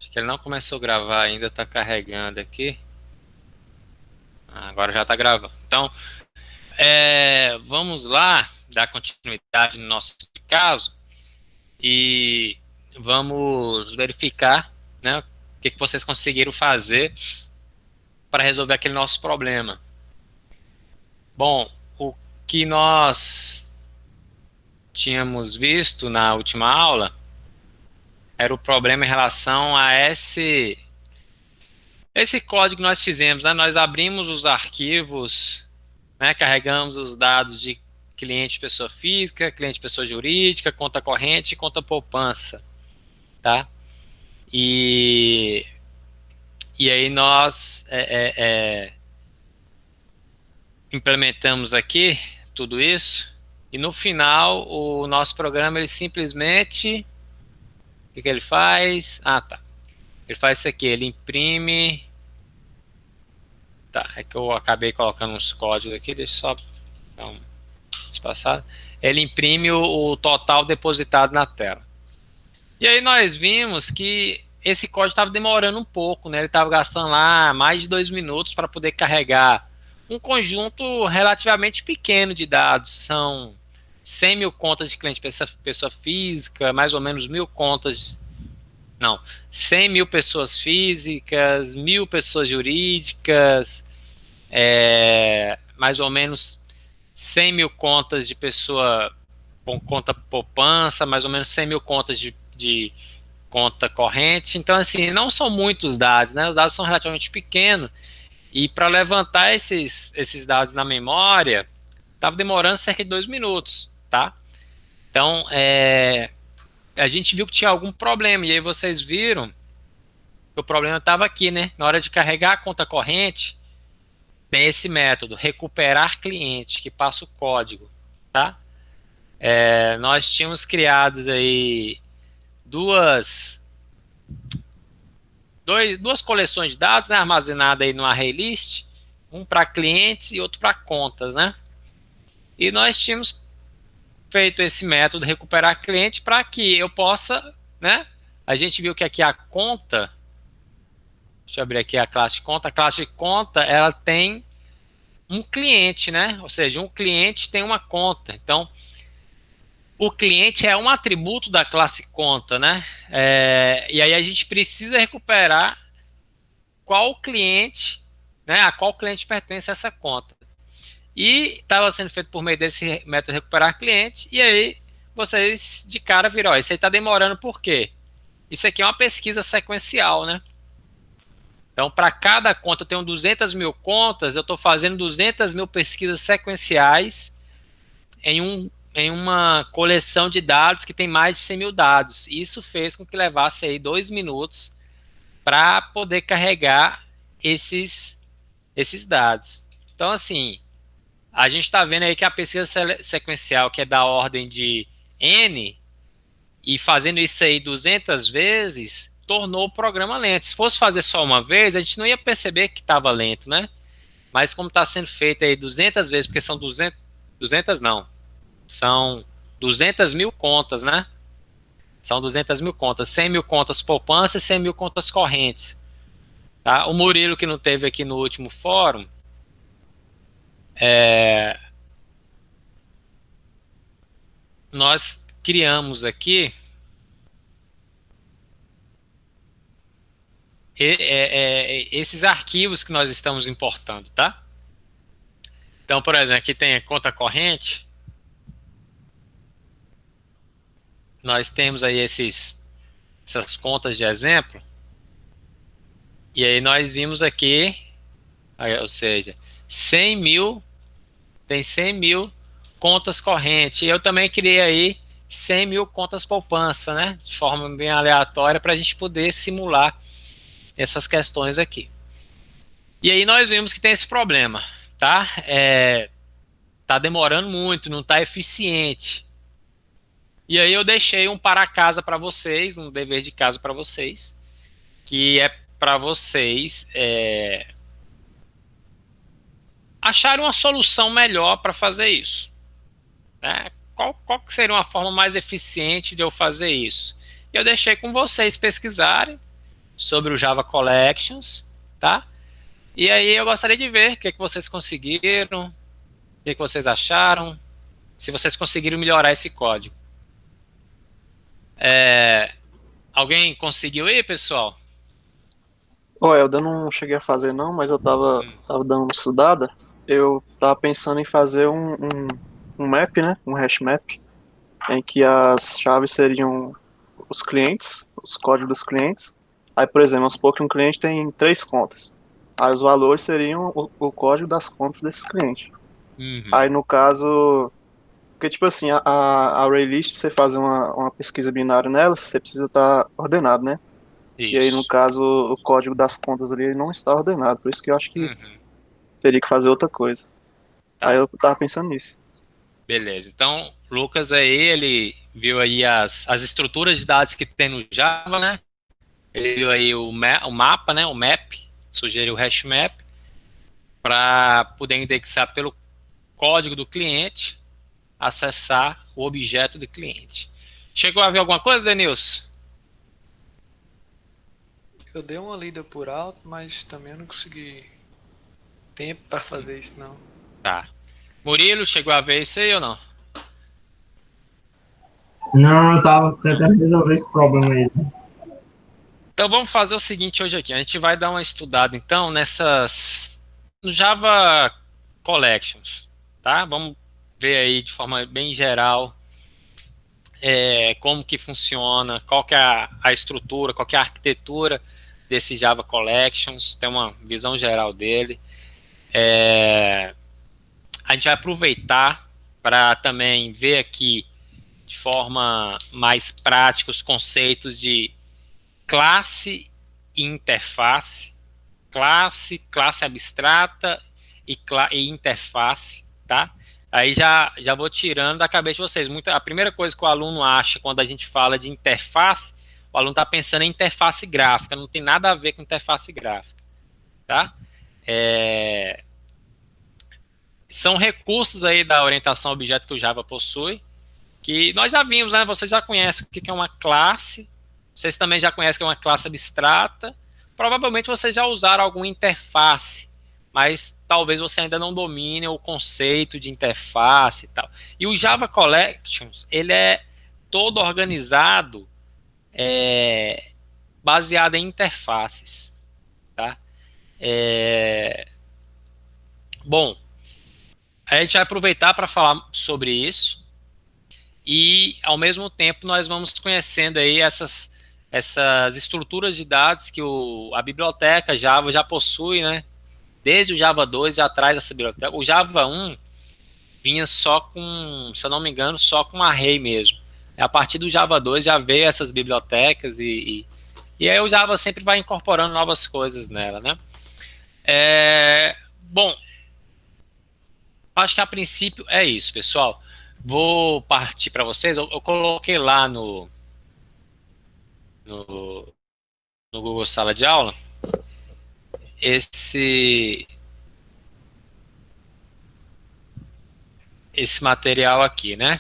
Acho que ele não começou a gravar ainda, está carregando aqui. Agora já está gravando. Então, vamos lá dar continuidade no nosso caso e vamos verificar, né, o que vocês conseguiram fazer para resolver aquele nosso problema. Bom, o que nós tínhamos visto na última aula era o problema em relação a esse código que nós fizemos, né? Nós abrimos os arquivos, né? Carregamos os dados de cliente pessoa física, cliente pessoa jurídica, conta corrente e conta poupança, tá? E, e aí nós implementamos aqui tudo isso e no final o nosso programa ele simplesmente o que ele faz? Ah, tá. Ele faz isso aqui, ele imprime. Tá, é que eu acabei colocando uns códigos aqui, deixa eu só dar um espaçado. Ele imprime o total depositado na tela. E aí nós vimos que esse código estava demorando um pouco, né? Ele estava gastando lá mais de 2 minutos para poder carregar um conjunto relativamente pequeno de dados. São 100 mil contas de cliente pessoa física, mais ou menos 1.000 contas. Não, 100 mil pessoas físicas, 1.000 pessoas jurídicas, mais ou menos 100 mil contas de pessoa com conta poupança, mais ou menos 100 mil contas de conta corrente. Então, assim, não são muitos dados, né? Os dados são relativamente pequenos. E para levantar esses dados na memória, estava demorando cerca de 2 minutos, tá? Então, a gente viu que tinha algum problema. E aí vocês viram que o problema estava aqui, né? Na hora de carregar a conta corrente, tem esse método, recuperar cliente, que passa o código, tá? Nós tínhamos criado aí duas coleções de dados, né, armazenadas aí no array list, um para clientes e outro para contas, né? E nós tínhamos feito esse método recuperar cliente para que eu possa, né? A gente viu que aqui a conta, deixa eu abrir aqui a classe de conta, ela tem um cliente, né? Ou seja, um cliente tem uma conta. Então, o cliente é um atributo da classe conta, né? E aí a gente precisa recuperar qual cliente, né? A qual cliente pertence essa conta. E estava sendo feito por meio desse método recuperar cliente. E aí vocês de cara viram, ó, isso aí está demorando por quê? Isso aqui é uma pesquisa sequencial, né? Então, para cada conta, eu tenho 200 mil contas, eu estou fazendo 200 mil pesquisas sequenciais em uma coleção de dados que tem mais de 100 mil dados. Isso fez com que levasse aí 2 minutos para poder carregar esses dados. Então, assim, a gente está vendo aí que a pesquisa sequencial, que é da ordem de N, e fazendo isso aí 200 vezes, tornou o programa lento. Se fosse fazer só uma vez, a gente não ia perceber que estava lento, né? Mas como está sendo feito aí 200 vezes, porque são 200 não, são 200 mil contas, né? São 200 mil contas, 100 mil contas poupança e 100 mil contas correntes. Tá? O Murilo, que não teve aqui no último fórum, nós criamos aqui esses arquivos que nós estamos importando, tá? Então, por exemplo, aqui tem a conta corrente, nós temos aí essas contas de exemplo, e aí nós vimos aqui, ou seja, 100 mil, tem 100 mil contas correntes, e eu também criei aí 100 mil contas poupança, né? De forma bem aleatória para a gente poder simular essas questões aqui. E aí nós vimos que tem esse problema, tá? Tá demorando muito, não tá eficiente. E aí eu deixei um para casa para vocês, um dever de casa para vocês, que é para vocês acharem uma solução melhor para fazer isso. Né? Qual que seria uma forma mais eficiente de eu fazer isso? Eu deixei com vocês pesquisarem sobre o Java Collections, tá? E aí eu gostaria de ver o que vocês conseguiram, o que vocês acharam, se vocês conseguiram melhorar esse código. Alguém conseguiu aí, pessoal? Eu ainda não cheguei a fazer não, mas eu tava dando uma estudada. Eu tava pensando em fazer um map, né? Um hash map, em que as chaves seriam os clientes, os códigos dos clientes. Aí, por exemplo, vamos supor que um cliente tem 3 contas. Aí os valores seriam o código das contas desses clientes. Uhum, Aí no caso, porque tipo assim, a array list, pra você fazer uma pesquisa binária nela, você precisa estar ordenado, né? E aí no isso. caso, o código das contas ali ele não está ordenado, por isso que eu acho que Uhum, teria que fazer outra coisa. Aí tá, eu tava pensando nisso. beleza. Então, Lucas aí, ele viu aí as estruturas de dados que tem no Java, né? Ele viu aí o mapa, né? O map, sugeriu o hash map, para poder indexar pelo código do cliente, acessar o objeto do cliente. Chegou a ver alguma coisa, Denilson? Eu dei uma lida por alto, mas também eu não consegui tempo para fazer isso não. Tá. Murilo, chegou a ver isso aí ou não? Não, eu tava tentando resolver esse problema aí. Então vamos fazer o seguinte hoje aqui. A gente vai dar uma estudada então nessas no Java Collections, tá? Vamos ver aí de forma bem geral como que funciona, qual que é a estrutura, qual que é a arquitetura desse Java Collections, tem uma visão geral dele. A gente vai aproveitar para também ver aqui de forma mais prática os conceitos de classe e interface, classe abstrata e interface, tá? Aí já vou tirando da cabeça de vocês. A primeira coisa que o aluno acha quando a gente fala de interface, o aluno está pensando em interface gráfica, não tem nada a ver com interface gráfica, tá? São recursos aí da orientação a objeto que o Java possui, que nós já vimos, né? Vocês já conhecem o que é uma classe, vocês também já conhecem o que é uma classe abstrata, provavelmente vocês já usaram alguma interface, mas talvez você ainda não domine o conceito de interface e tal. E o Java Collections, ele é todo organizado baseado em interfaces, tá? Bom, a gente vai aproveitar para falar sobre isso, e ao mesmo tempo nós vamos conhecendo aí essas estruturas de dados que a biblioteca Java já possui, né? Desde o Java 2 já traz essa biblioteca. O Java 1 vinha só com, se eu não me engano, só com array mesmo. A partir do Java 2 já veio essas bibliotecas e aí o Java sempre vai incorporando novas coisas nela, né? Bom, acho que a princípio é isso, pessoal. Vou partir para vocês. Eu coloquei lá no, no Google Sala de Aula esse material aqui, né?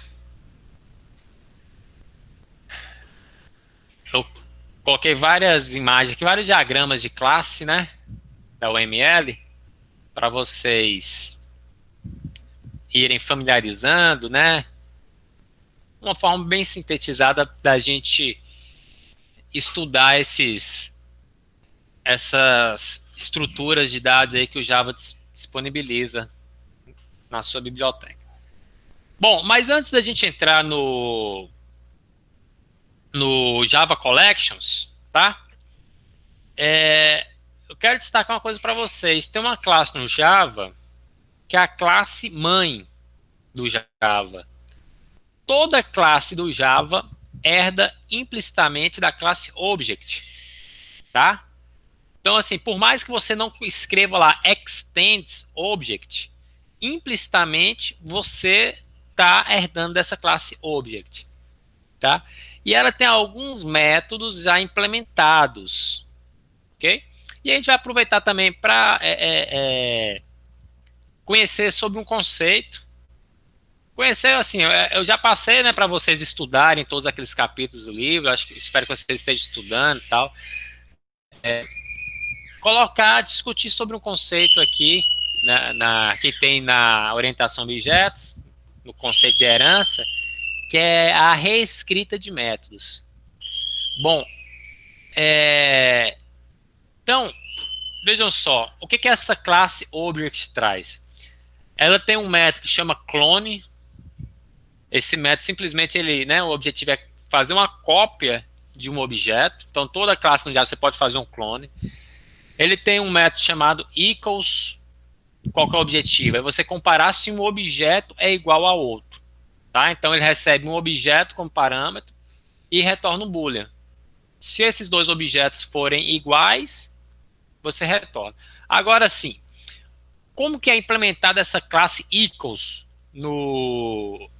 Eu coloquei várias imagens aqui, vários diagramas de classe, né? Da UML, para vocês irem familiarizando, né? Uma forma bem sintetizada da gente estudar essas estruturas de dados aí que o Java disponibiliza na sua biblioteca. Bom, mas antes da gente entrar no Java Collections, tá? Eu quero destacar uma coisa para vocês. Tem uma classe no Java que é a classe mãe do Java. Toda classe do Java herda implicitamente da classe Object, tá? Então, assim, por mais que você não escreva lá extends Object, implicitamente você está herdando dessa classe Object, tá? E ela tem alguns métodos já implementados, ok? E a gente vai aproveitar também para conhecer sobre um conceito. Conhecer, assim, eu já passei, né, para vocês estudarem todos aqueles capítulos do livro, espero que vocês estejam estudando e tal. discutir sobre um conceito aqui, que tem na orientação a objetos, no conceito de herança, que é a reescrita de métodos. Bom, então, vejam só, o que essa classe Object traz? Ela tem um método que chama clone. Esse método, simplesmente, o objetivo é fazer uma cópia de um objeto. Então, toda classe no Java você pode fazer um clone. Ele tem um método chamado equals. Qual que é o objetivo? É você comparar se um objeto é igual a outro. Tá? Então, ele recebe um objeto como parâmetro e retorna um boolean. Se esses dois objetos forem iguais, você retorna. Agora sim, como que é implementada essa classe equals no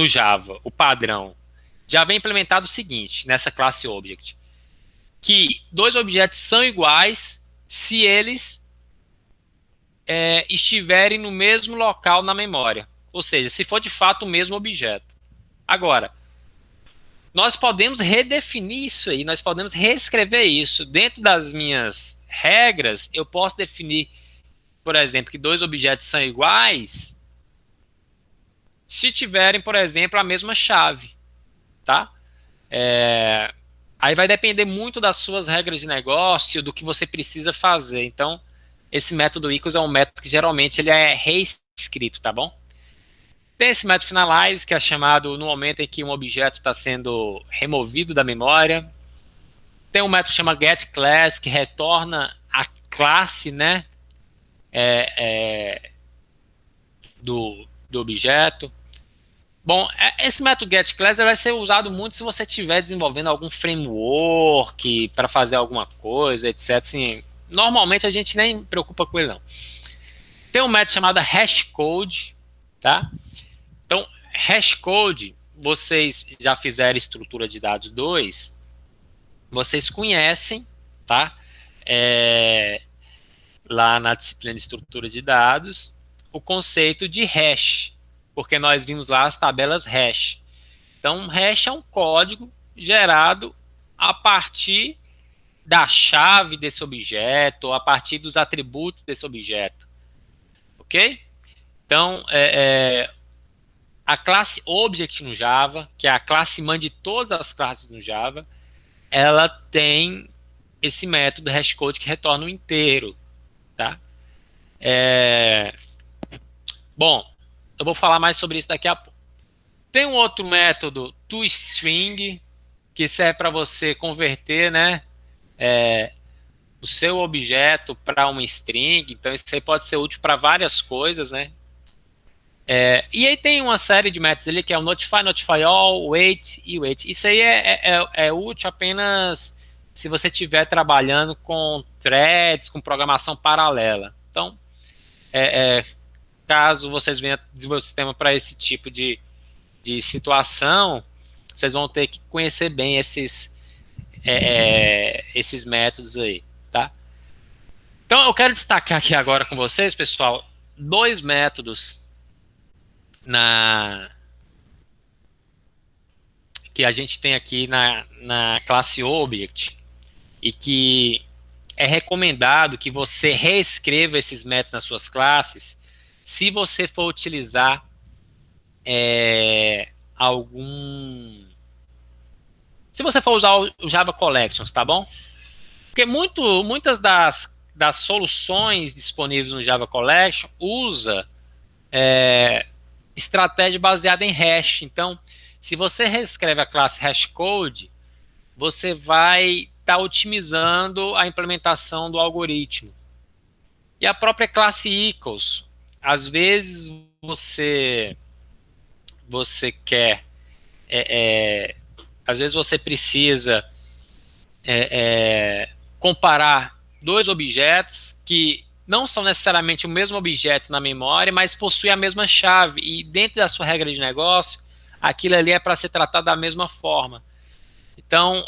Java, o padrão? Já vem implementado o seguinte, nessa classe Object, que dois objetos são iguais se eles estiverem no mesmo local na memória. Ou seja, se for de fato o mesmo objeto. Agora, nós podemos redefinir isso aí, nós podemos reescrever isso. Dentro das minhas regras, eu posso definir, por exemplo, que dois objetos são iguais se tiverem, por exemplo, a mesma chave. Tá? Aí vai depender muito das suas regras de negócio, do que você precisa fazer. Então, esse método equals é um método que geralmente ele é reescrito, tá bom? Tem esse método finalize, que é chamado no momento em que um objeto está sendo removido da memória. Tem um método que chama getClass, que retorna a classe, né, do objeto. Bom, esse método getClass vai ser usado muito se você estiver desenvolvendo algum framework para fazer alguma coisa, etc. Assim, normalmente a gente nem preocupa com ele, não. Tem um método chamado hashcode, tá? Então, hashcode, vocês já fizeram estrutura de dados 2, vocês conhecem, tá? Lá na disciplina de estrutura de dados, o conceito de hash, porque nós vimos lá as tabelas hash. Então, hash é um código gerado a partir da chave desse objeto, ou a partir dos atributos desse objeto. Ok? Então, a classe Object no Java, que é a classe mãe de todas as classes no Java, ela tem esse método hashcode que retorna um inteiro. Tá? Bom, eu vou falar mais sobre isso daqui a pouco. Tem um outro método, toString, que serve para você converter, né, o seu objeto para uma string. Então, isso aí pode ser útil para várias coisas, né? E aí tem uma série de métodos ali, que é o notify, notify all, wait e wait. Isso aí é útil apenas se você estiver trabalhando com threads, com programação paralela. Então, caso vocês venham desenvolver um sistema para esse tipo de situação, vocês vão ter que conhecer bem esses métodos aí, tá? Então, eu quero destacar aqui agora com vocês, pessoal, dois métodos que a gente tem aqui na classe Object, e que é recomendado que você reescreva esses métodos nas suas classes se você for utilizar se você for usar o Java Collections, tá bom? Porque muitas das soluções disponíveis no Java Collection usa estratégia baseada em hash. Então, se você reescreve a classe hashcode, você vai estar otimizando a implementação do algoritmo. E a própria classe equals, às vezes você quer, às vezes você precisa comparar dois objetos que não são necessariamente o mesmo objeto na memória, mas possuem a mesma chave, e dentro da sua regra de negócio, aquilo ali é para ser tratado da mesma forma. Então,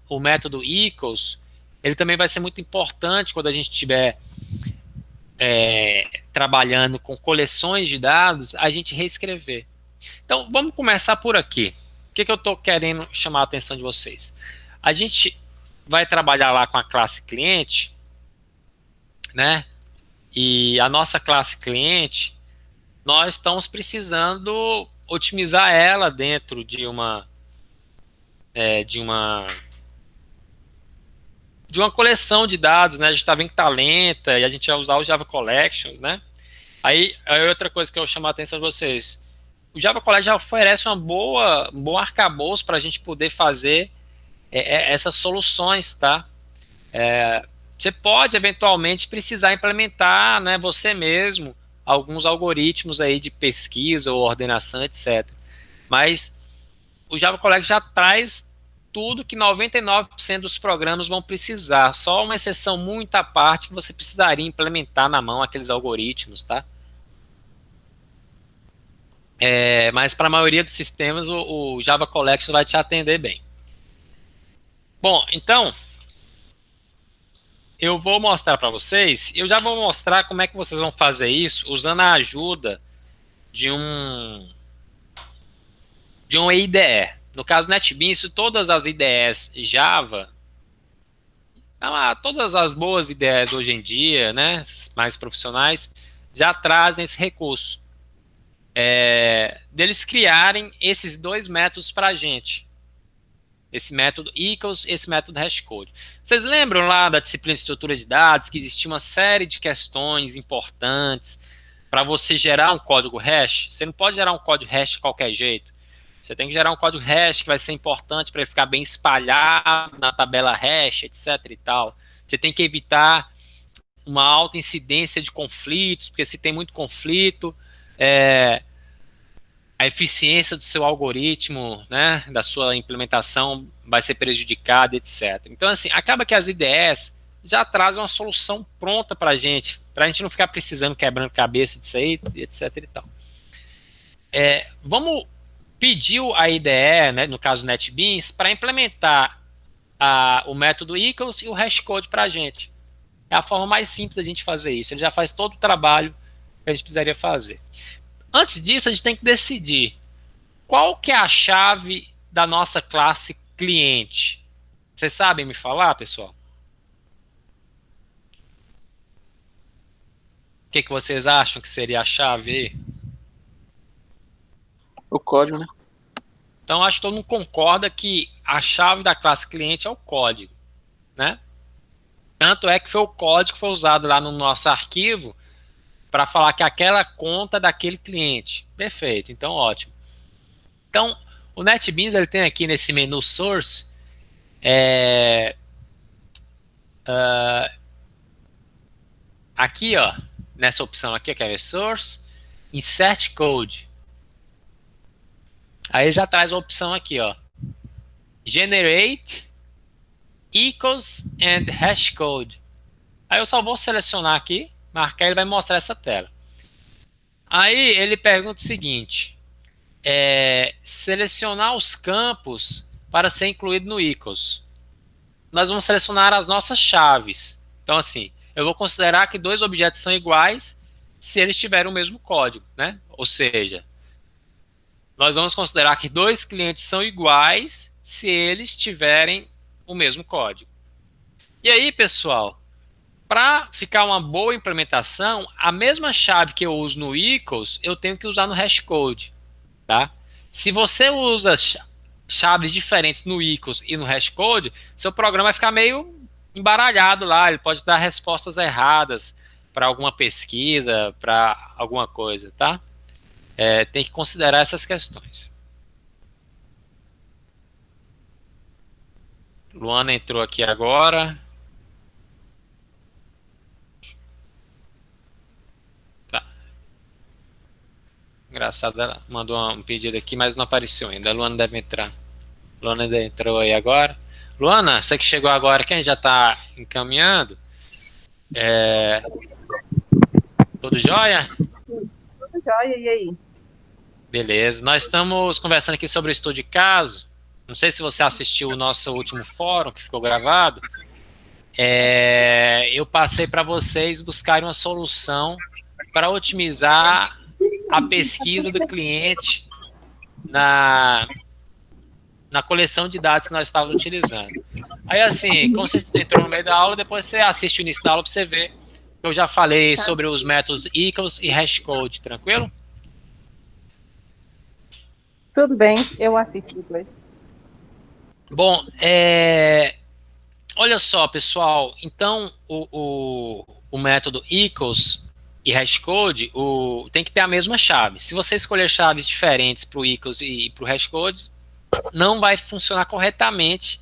o método equals, ele também vai ser muito importante quando a gente estiver trabalhando com coleções de dados, a gente reescrever. Então, vamos começar por aqui. O que eu estou querendo chamar a atenção de vocês? A gente vai trabalhar lá com a classe cliente, né? E a nossa classe cliente, nós estamos precisando otimizar ela dentro de uma coleção de dados, né? A gente está vendo que tá lenta e a gente vai usar o Java Collections, né? Aí outra coisa que eu chamo a atenção de vocês, o Java Collections já oferece um bom arcabouço para a gente poder fazer essas soluções, tá? Você pode eventualmente precisar implementar, né, você mesmo, alguns algoritmos aí de pesquisa ou ordenação, etc. Mas o Java Collections já traz tudo que 99% dos programas vão precisar. Só uma exceção muito à parte que você precisaria implementar na mão aqueles algoritmos, tá? Mas para a maioria dos sistemas o Java Collections vai te atender bem. Bom, então eu vou mostrar para vocês. Eu já vou mostrar como é que vocês vão fazer isso usando a ajuda de um IDE. No caso NetBeans, todas as IDEs Java, todas as boas IDEs hoje em dia, né, mais profissionais, já trazem esse recurso. Deles criarem esses dois métodos para a gente. Esse método equals, esse método hashcode. Vocês lembram lá da disciplina de estrutura de dados que existia uma série de questões importantes para você gerar um código hash? Você não pode gerar um código hash de qualquer jeito. Você tem que gerar um código hash que vai ser importante para ele ficar bem espalhado na tabela hash, etc. e tal. Você tem que evitar uma alta incidência de conflitos, porque se tem muito conflito, a eficiência do seu algoritmo, né, da sua implementação vai ser prejudicada, etc. Então, assim, acaba que as IDEs já trazem uma solução pronta para a gente não ficar precisando, quebrando cabeça disso aí, etc. e tal. Vamos pedir a IDE, né, no caso NetBeans, para implementar o método equals e o hashcode para a gente. É a forma mais simples da gente fazer isso. Ele já faz todo o trabalho que a gente precisaria fazer. Antes disso, a gente tem que decidir qual que é a chave da nossa classe cliente. Vocês sabem me falar, pessoal? O que vocês acham que seria a chave aí? O código, né? Então, acho que todo mundo concorda que a chave da classe cliente é o código, né? Tanto é que foi o código que foi usado lá no nosso arquivo para falar que aquela conta é daquele cliente. Perfeito, então ótimo. Então, o NetBeans ele tem aqui nesse menu Source, aqui, ó, nessa opção aqui, que é Source, Insert Code. Aí já traz a opção aqui, ó, Generate Equals and Hashcode. Aí eu só vou selecionar aqui, marcar, ele vai mostrar essa tela. Aí ele pergunta o seguinte, selecionar os campos para ser incluído no equals. Nós vamos selecionar as nossas chaves. Então, assim, eu vou considerar que dois objetos são iguais se eles tiverem o mesmo código, né? Ou seja, nós vamos considerar que dois clientes são iguais se eles tiverem o mesmo código. E aí, pessoal, para ficar uma boa implementação, a mesma chave que eu uso no equals, eu tenho que usar no hashcode, tá? Se você usa chaves diferentes no equals e no hashcode, seu programa vai ficar meio embaralhado lá, ele pode dar respostas erradas para alguma pesquisa, para alguma coisa, tá? Tem que considerar essas questões. Luana entrou aqui agora. Engraçado, ela mandou um pedido aqui, mas não apareceu ainda. A Luana deve entrar. Luana ainda entrou aí agora. Luana, você que chegou agora, quem já está encaminhando? Tudo jóia? Tudo jóia, e aí? Beleza. Nós estamos conversando aqui sobre o estudo de caso. Não sei se você assistiu o nosso último fórum, que ficou gravado. Eu passei para vocês buscarem uma solução para otimizar a pesquisa do cliente na coleção de dados que nós estávamos utilizando. Aí assim, como você entrou no meio da aula, depois você assiste o início da aula para você ver. Eu já falei sobre os métodos equals e hashcode, tranquilo? Tudo bem, eu assisto depois. Bom, olha só, pessoal. Então, o método equals e hashcode tem que ter a mesma chave. Se você escolher chaves diferentes para o equals e para o hashcode, não vai funcionar corretamente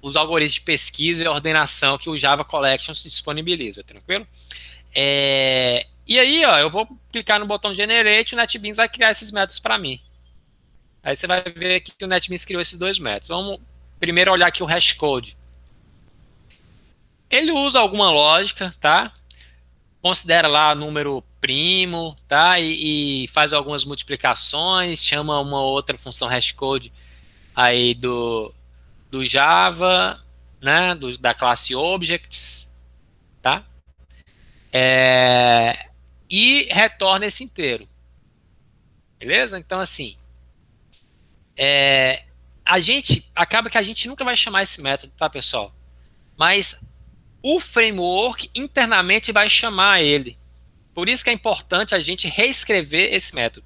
os algoritmos de pesquisa e ordenação que o Java Collections disponibiliza, tranquilo? E aí, ó, eu vou clicar no botão Generate e o NetBeans vai criar esses métodos para mim. Aí você vai ver aqui que o NetBeans criou esses dois métodos. Vamos primeiro olhar aqui o hashcode. Ele usa alguma lógica, tá? Considera lá número primo, tá? E faz algumas multiplicações, chama uma outra função hashcode aí do Java, né? Da classe Objects, tá? E retorna esse inteiro. Beleza? Então, assim, acaba que a gente nunca vai chamar esse método, tá, pessoal? Mas o framework internamente vai chamar ele. Por isso que é importante a gente reescrever esse método.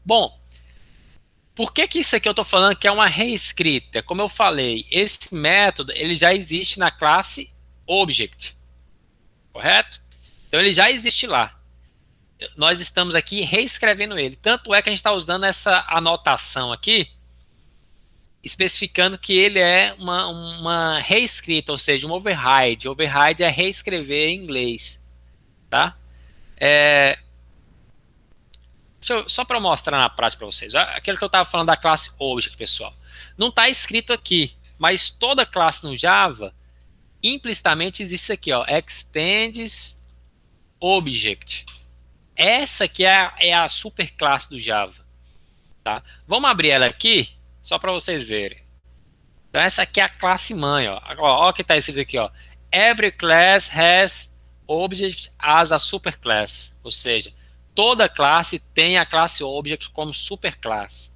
Bom, por que isso aqui eu estou falando que é uma reescrita? Como eu falei, esse método ele já existe na classe Object, correto? Então ele já existe lá. Nós estamos aqui reescrevendo ele. Tanto é que a gente está usando essa anotação aqui, especificando que ele é uma reescrita, ou seja, um override. Override é reescrever em inglês, tá? Só para mostrar na prática para vocês. Aquilo que eu estava falando da classe Object, pessoal. Não está escrito aqui, mas toda classe no Java, implicitamente existe aqui, ó, extends object. Essa aqui é a superclasse do Java, tá? Vamos abrir ela aqui, só para vocês verem. Então essa aqui é a classe mãe, ó. Ó o que está escrito aqui, ó. Every class has object as a superclass, ou seja, toda classe tem a classe Object como superclasse.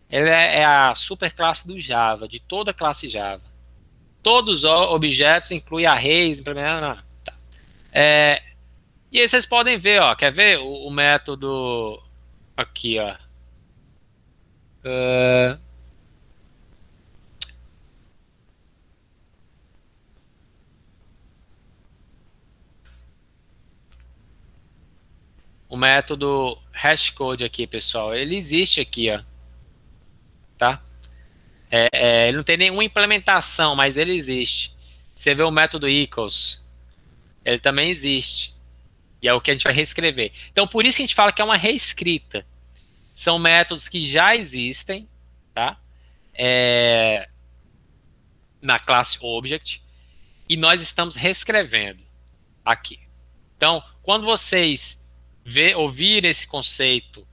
Ela é a superclasse do Java, de toda classe Java. Todos os objetos incluem arrays, tá. E aí vocês podem ver, ó, quer ver o método aqui, ó. O método hashcode aqui, pessoal, ele existe aqui, ó, tá? Ele não tem nenhuma implementação, mas ele existe. Você vê o método equals, ele também existe. E é o que a gente vai reescrever. Então, por isso que a gente fala que é uma reescrita. São métodos que já existem, tá? Na classe Object, e nós estamos reescrevendo aqui. Então, quando vocês ouvirem esse conceito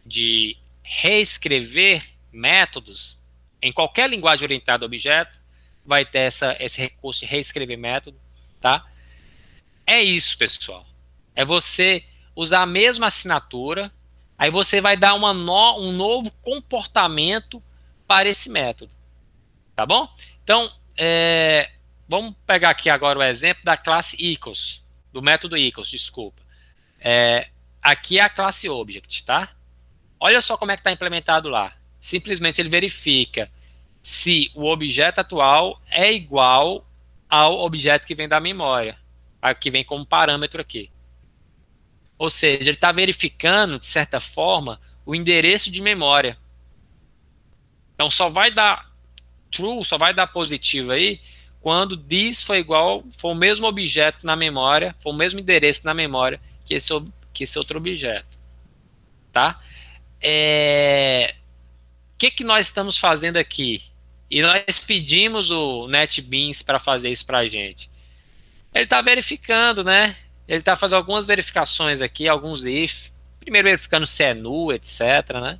de reescrever métodos, em qualquer linguagem orientada a objeto, vai ter esse recurso de reescrever método, tá? É isso, pessoal. É você usar a mesma assinatura, aí você vai dar um novo comportamento para esse método, tá bom? Então, vamos pegar aqui agora o exemplo da classe equals, do método equals, desculpa. Aqui é a classe Object, tá? Olha só como é que está implementado lá. Simplesmente ele verifica se o objeto atual é igual ao objeto que vem da memória, que vem como parâmetro aqui. Ou seja, ele está verificando, de certa forma, o endereço de memória. Então só vai dar true, só vai dar positivo aí, quando this for o mesmo objeto na memória, for o mesmo endereço na memória que esse outro objeto. Tá? O que nós estamos fazendo aqui? E nós pedimos o NetBeans para fazer isso para a gente. Ele está verificando, né? Ele está fazendo algumas verificações aqui, alguns if. Primeiro verificando se é null, etc. Né?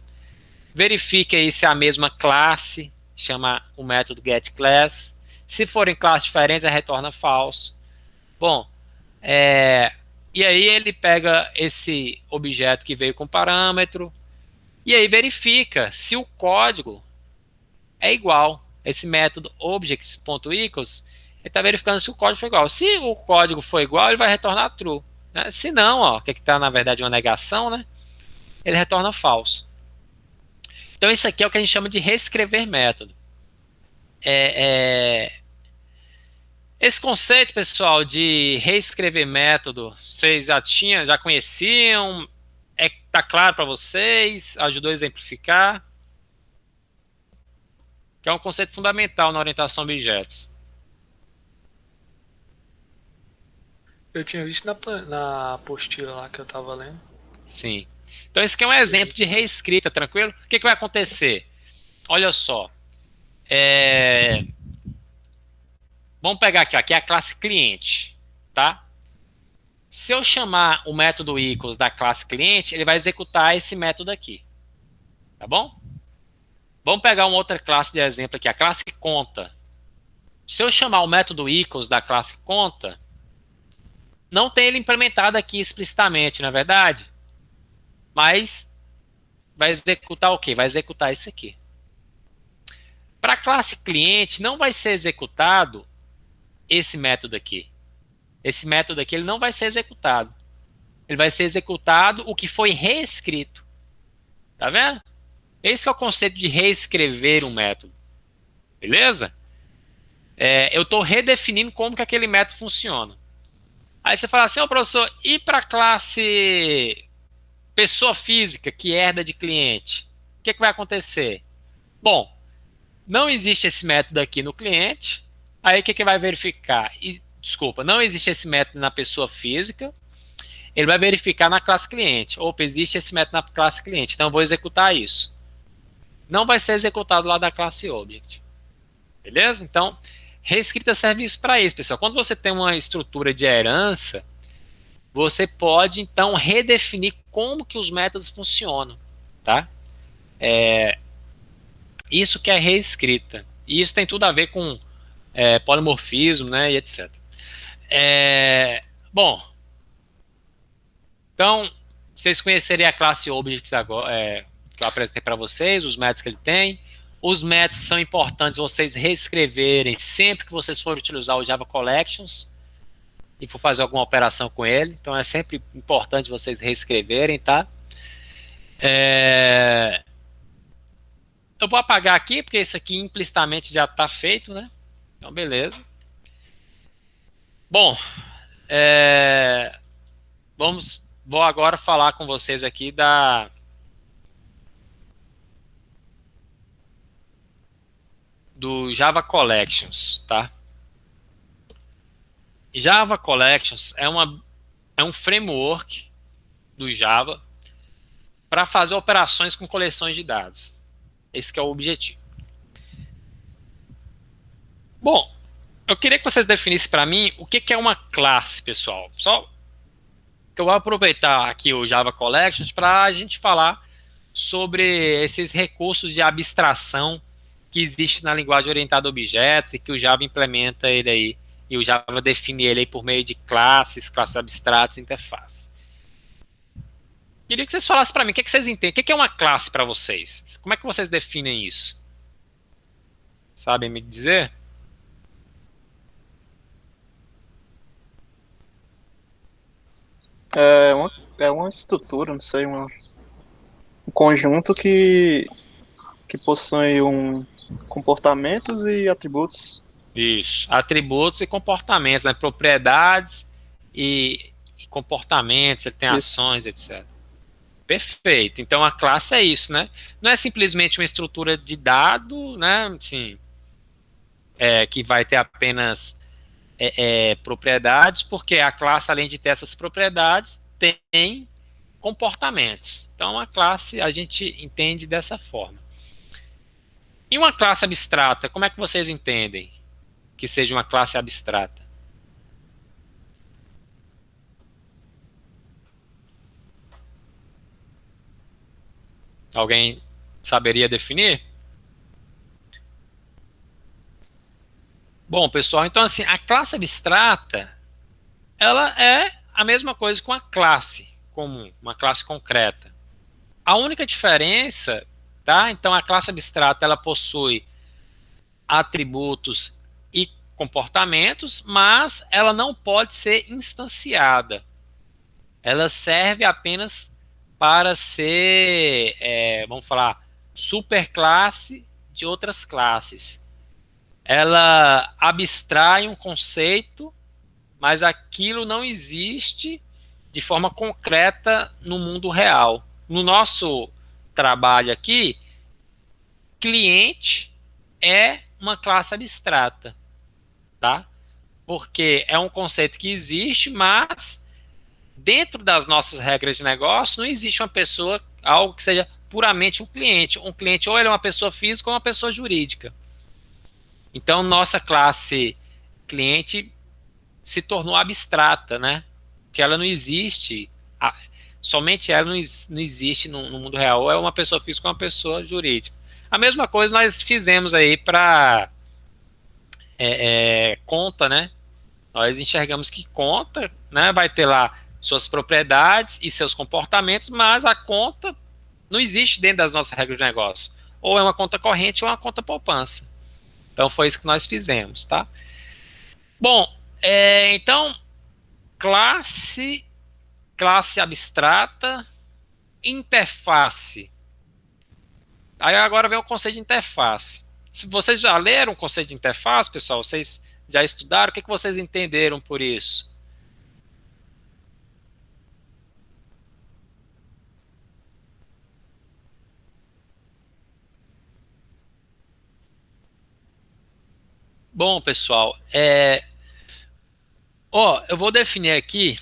Verifica aí se é a mesma classe, chama o método getClass. Se forem classes diferentes, retorna false. Bom, e aí ele pega esse objeto que veio com parâmetro, e aí verifica se o código é igual. esse método objects.equals, ele está verificando se o código foi igual. Se o código for igual, ele vai retornar true. Né? Se não, ó, que está na verdade uma negação, né? Ele retorna falso. Então isso aqui é o que a gente chama de reescrever método. Esse conceito, pessoal, de reescrever método, vocês já conheciam? Tá claro para vocês? Ajudou a exemplificar? Que é um conceito fundamental na orientação a objetos. Eu tinha visto na apostila lá que eu tava lendo. Sim. Então esse aqui é um exemplo de reescrita, tranquilo? O que vai acontecer? Olha só. Vamos pegar aqui é a classe cliente, tá? Se eu chamar o método equals da classe cliente, ele vai executar esse método aqui. Tá bom? Vamos pegar uma outra classe de exemplo aqui, a classe conta. Se eu chamar o método equals da classe conta, não tem ele implementado aqui explicitamente, na verdade? Mas vai executar o quê? Vai executar isso aqui. Para a classe cliente, não vai ser executado esse método aqui. Esse método aqui ele não vai ser executado. Ele vai ser executado o que foi reescrito. Tá vendo? Esse é o conceito de reescrever um método. Beleza? Eu estou redefinindo como que aquele método funciona. Aí você fala assim, professor, e para a classe pessoa física que herda de cliente? O que vai acontecer? Bom, não existe esse método aqui no cliente. Aí o que vai verificar? Desculpa, não existe esse método na pessoa física. Ele vai verificar na classe cliente. Opa, existe esse método na classe cliente. Então eu vou executar isso. Não vai ser executado lá da classe object. Beleza? Então, reescrita serve isso para isso, pessoal. Quando você tem uma estrutura de herança, você pode, então, redefinir como que os métodos funcionam. Tá? Isso que é reescrita. E isso tem tudo a ver com polimorfismo, né, e etc. Bom, então, vocês conhecerem a classe Object agora, que eu apresentei para vocês, os métodos que ele tem. Os métodos são importantes vocês reescreverem sempre que vocês forem utilizar o Java Collections e for fazer alguma operação com ele. Então, é sempre importante vocês reescreverem, tá? Eu vou apagar aqui, porque isso aqui implicitamente já está feito, né? Então, beleza. Bom, vou agora falar com vocês aqui do Java Collections, tá? Java Collections é um framework do Java para fazer operações com coleções de dados. Esse que é o objetivo. Bom, eu queria que vocês definissem para mim o que é uma classe, pessoal. Só que eu vou aproveitar aqui o Java Collections para a gente falar sobre esses recursos de abstração que existe na linguagem orientada a objetos e que o Java implementa ele aí, e o Java define ele aí por meio de classes abstratas e interface. Queria que vocês falassem para mim, o que vocês entendem? O que é uma classe para vocês? Como é que vocês definem isso? Sabem me dizer? É uma estrutura, não sei, um conjunto que possui comportamentos e atributos. Isso, atributos e comportamentos, né? Propriedades e comportamentos, ele tem ações, etc. Perfeito. Então a classe é isso, né? Não é simplesmente uma estrutura de dado, né? Assim, que vai ter apenas propriedades, porque a classe, além de ter essas propriedades, tem comportamentos. Então a classe a gente entende dessa forma. E uma classe abstrata, como é que vocês entendem que seja uma classe abstrata? Alguém saberia definir? Bom, pessoal, então assim, a classe abstrata, ela é a mesma coisa que uma classe comum, uma classe concreta. A única diferença, tá? Então a classe abstrata, ela possui atributos e comportamentos, mas ela não pode ser instanciada. Ela serve apenas para ser, vamos falar, superclasse de outras classes. Ela abstrai um conceito, mas aquilo não existe de forma concreta no mundo real. No nosso trabalho aqui, cliente é uma classe abstrata, tá? Porque é um conceito que existe, mas dentro das nossas regras de negócio não existe uma pessoa, algo que seja puramente um cliente. Um cliente ou ele é uma pessoa física ou uma pessoa jurídica. Então, nossa classe cliente se tornou abstrata, né? Porque ela não existe, somente ela não existe no mundo real. Ou é uma pessoa física ou uma pessoa jurídica. A mesma coisa nós fizemos aí para conta, né? Nós enxergamos que conta, né, vai ter lá suas propriedades e seus comportamentos, mas a conta não existe dentro das nossas regras de negócio. Ou é uma conta corrente ou uma conta poupança. Então foi isso que nós fizemos, tá? Bom, então classe abstrata, interface. Aí agora vem o conceito de interface. Se vocês já leram o conceito de interface, pessoal, vocês já estudaram, o que vocês entenderam por isso? Bom, pessoal, eu vou definir aqui,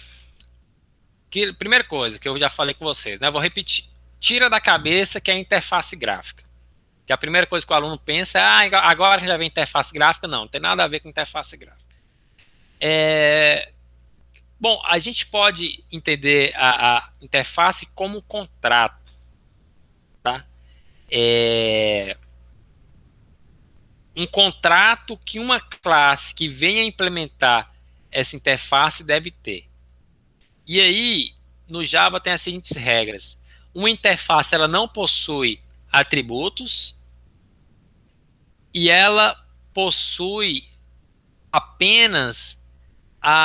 que primeira coisa que eu já falei com vocês, né? Eu vou repetir. Tira da cabeça que é a interface gráfica. Que a primeira coisa que o aluno pensa é, agora que já vem interface gráfica. Não tem nada a ver com interface gráfica. Bom, a gente pode entender a interface como um contrato, tá? Um contrato que uma classe que venha implementar essa interface deve ter. E aí, no Java tem as seguintes regras. Uma interface, ela não possui atributos e ela possui apenas,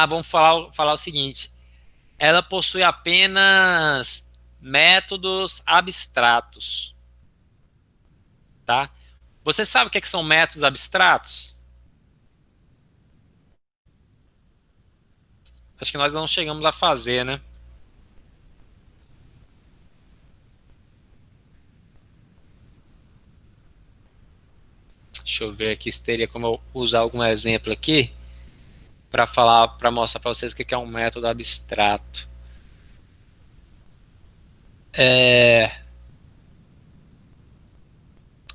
vamos falar o seguinte, ela possui apenas métodos abstratos, tá? Você sabe o que são métodos abstratos? Acho que nós não chegamos a fazer, né? Deixa eu ver aqui se teria como eu usar algum exemplo aqui para falar, para mostrar para vocês o que é um método abstrato.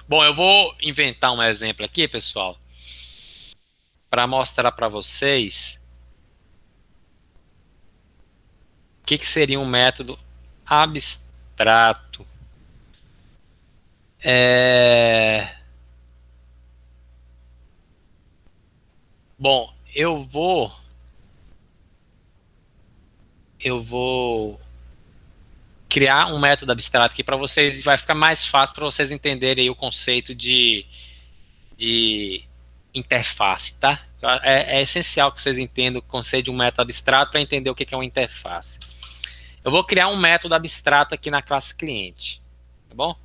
Bom, eu vou inventar um exemplo aqui, pessoal, para mostrar para vocês o que seria um método abstrato. Bom, eu vou criar um método abstrato aqui para vocês e vai ficar mais fácil para vocês entenderem aí o conceito de interface, tá? É essencial que vocês entendam o conceito de um método abstrato para entender o que é uma interface. Eu vou criar um método abstrato aqui na classe cliente, tá bom?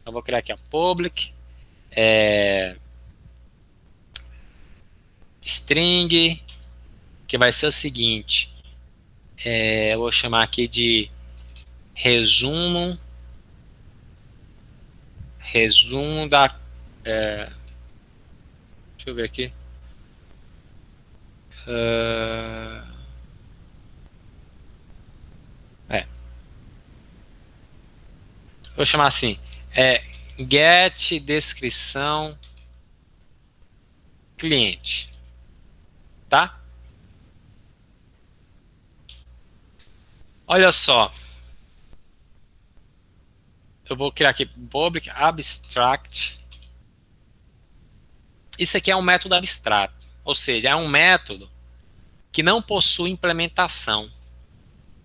Eu vou criar aqui a public, string, que vai ser o seguinte, eu vou chamar aqui de resumo da, deixa eu ver aqui, vou chamar assim, get descrição cliente, tá? Olha só, eu vou criar aqui public abstract. Isso aqui é um método abstrato, ou seja, é um método que não possui implementação.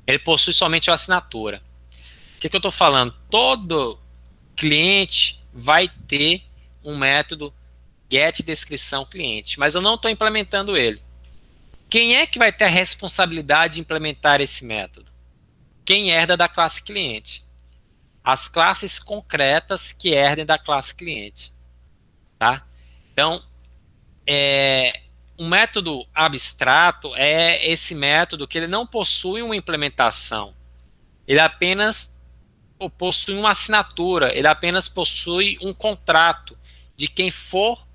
Ele possui somente a assinatura. O que eu estou falando? Todo cliente vai ter um método get descrição cliente, mas eu não estou implementando ele. Quem é que vai ter a responsabilidade de implementar esse método? Quem herda da classe cliente. As classes concretas que herdem da classe cliente. Tá? Então, um método abstrato é esse método que ele não possui uma implementação. Ele apenas possui uma assinatura, ele apenas possui um contrato de quem for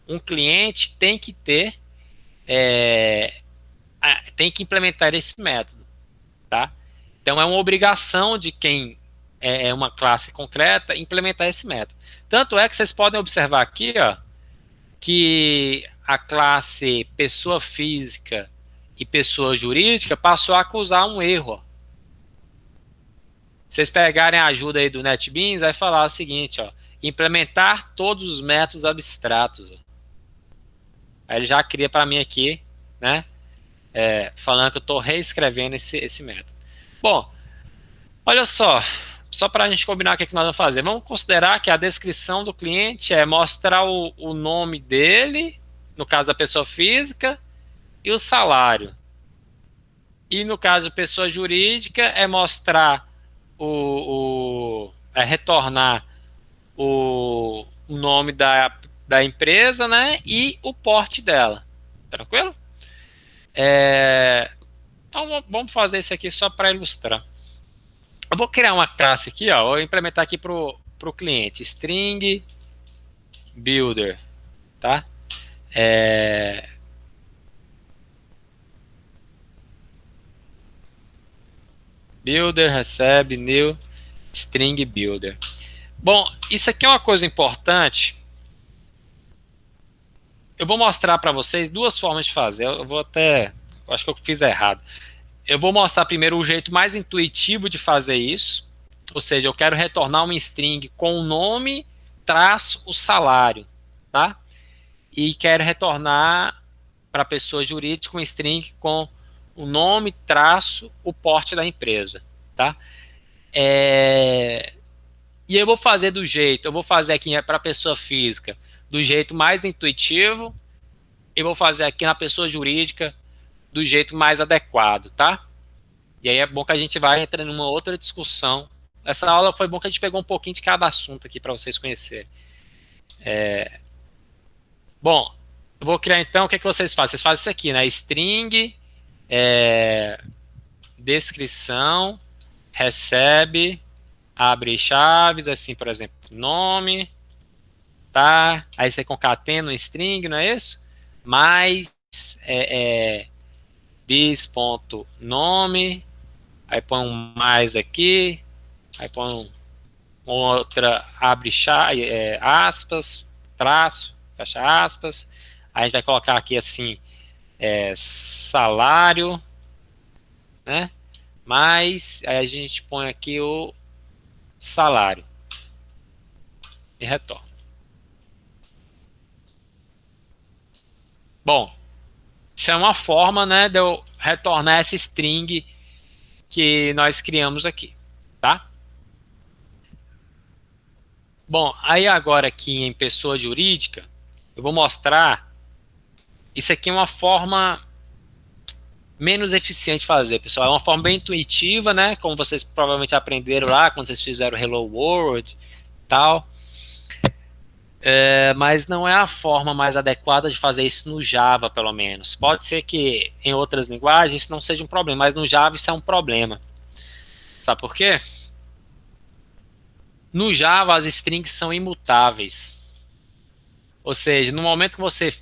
um cliente tem que ter, tem que implementar esse método, tá? Então é uma obrigação de quem é uma classe concreta implementar esse método. Tanto é que vocês podem observar aqui, ó, que a classe pessoa física e pessoa jurídica passou a acusar um erro. Ó. Vocês pegarem a ajuda aí do NetBeans, vai falar o seguinte, ó, implementar todos os métodos abstratos. Ó. Aí ele já cria para mim aqui, né, falando que eu estou reescrevendo esse método. Bom, olha só para a gente combinar o que nós vamos fazer. Vamos considerar que a descrição do cliente é mostrar o nome dele, no caso da pessoa física, e o salário. E no caso da pessoa jurídica, é mostrar retornar o nome da empresa, né, e o porte dela. Tranquilo? Então vamos fazer isso aqui só para ilustrar. Eu vou criar uma classe aqui, ó, vou implementar aqui para o cliente, string builder, tá? Builder recebe new string builder. Bom, isso aqui é uma coisa importante. Eu vou mostrar para vocês duas formas de fazer. Eu acho que eu fiz errado. Eu vou mostrar primeiro o jeito mais intuitivo de fazer isso. Ou seja, eu quero retornar uma string com o nome, traço, o salário, tá? E quero retornar para a pessoa jurídica uma string com o nome, traço, o porte da empresa, tá? E eu vou fazer eu vou fazer aqui para a pessoa física do jeito mais intuitivo, eu vou fazer aqui na pessoa jurídica do jeito mais adequado, tá? E aí é bom que a gente vai entrar numa outra discussão. Essa aula foi bom que a gente pegou um pouquinho de cada assunto aqui para vocês conhecerem. Bom, eu vou criar então, o que vocês fazem? Vocês fazem isso aqui, né? String, descrição, recebe, abre chaves, assim, por exemplo, nome, tá? Aí você concatena um string, não é isso? Mais this.nome, aí põe um mais aqui, aí põe outra, abre aspas, traço, fecha aspas, aí a gente vai colocar aqui assim, salário, né? Mas aí a gente põe aqui o salário e retorna. Bom, isso é uma forma, né, de eu retornar essa string que nós criamos aqui, tá? Bom, aí agora aqui em pessoa jurídica, eu vou mostrar, isso aqui é uma forma menos eficiente de fazer, pessoal. É uma forma bem intuitiva, né? Como vocês provavelmente aprenderam lá, quando vocês fizeram Hello World e tal. Mas não é a forma mais adequada de fazer isso no Java, pelo menos. Pode ser que em outras linguagens isso não seja um problema, mas no Java isso é um problema. Sabe por quê? No Java as strings são imutáveis. Ou seja, no momento que você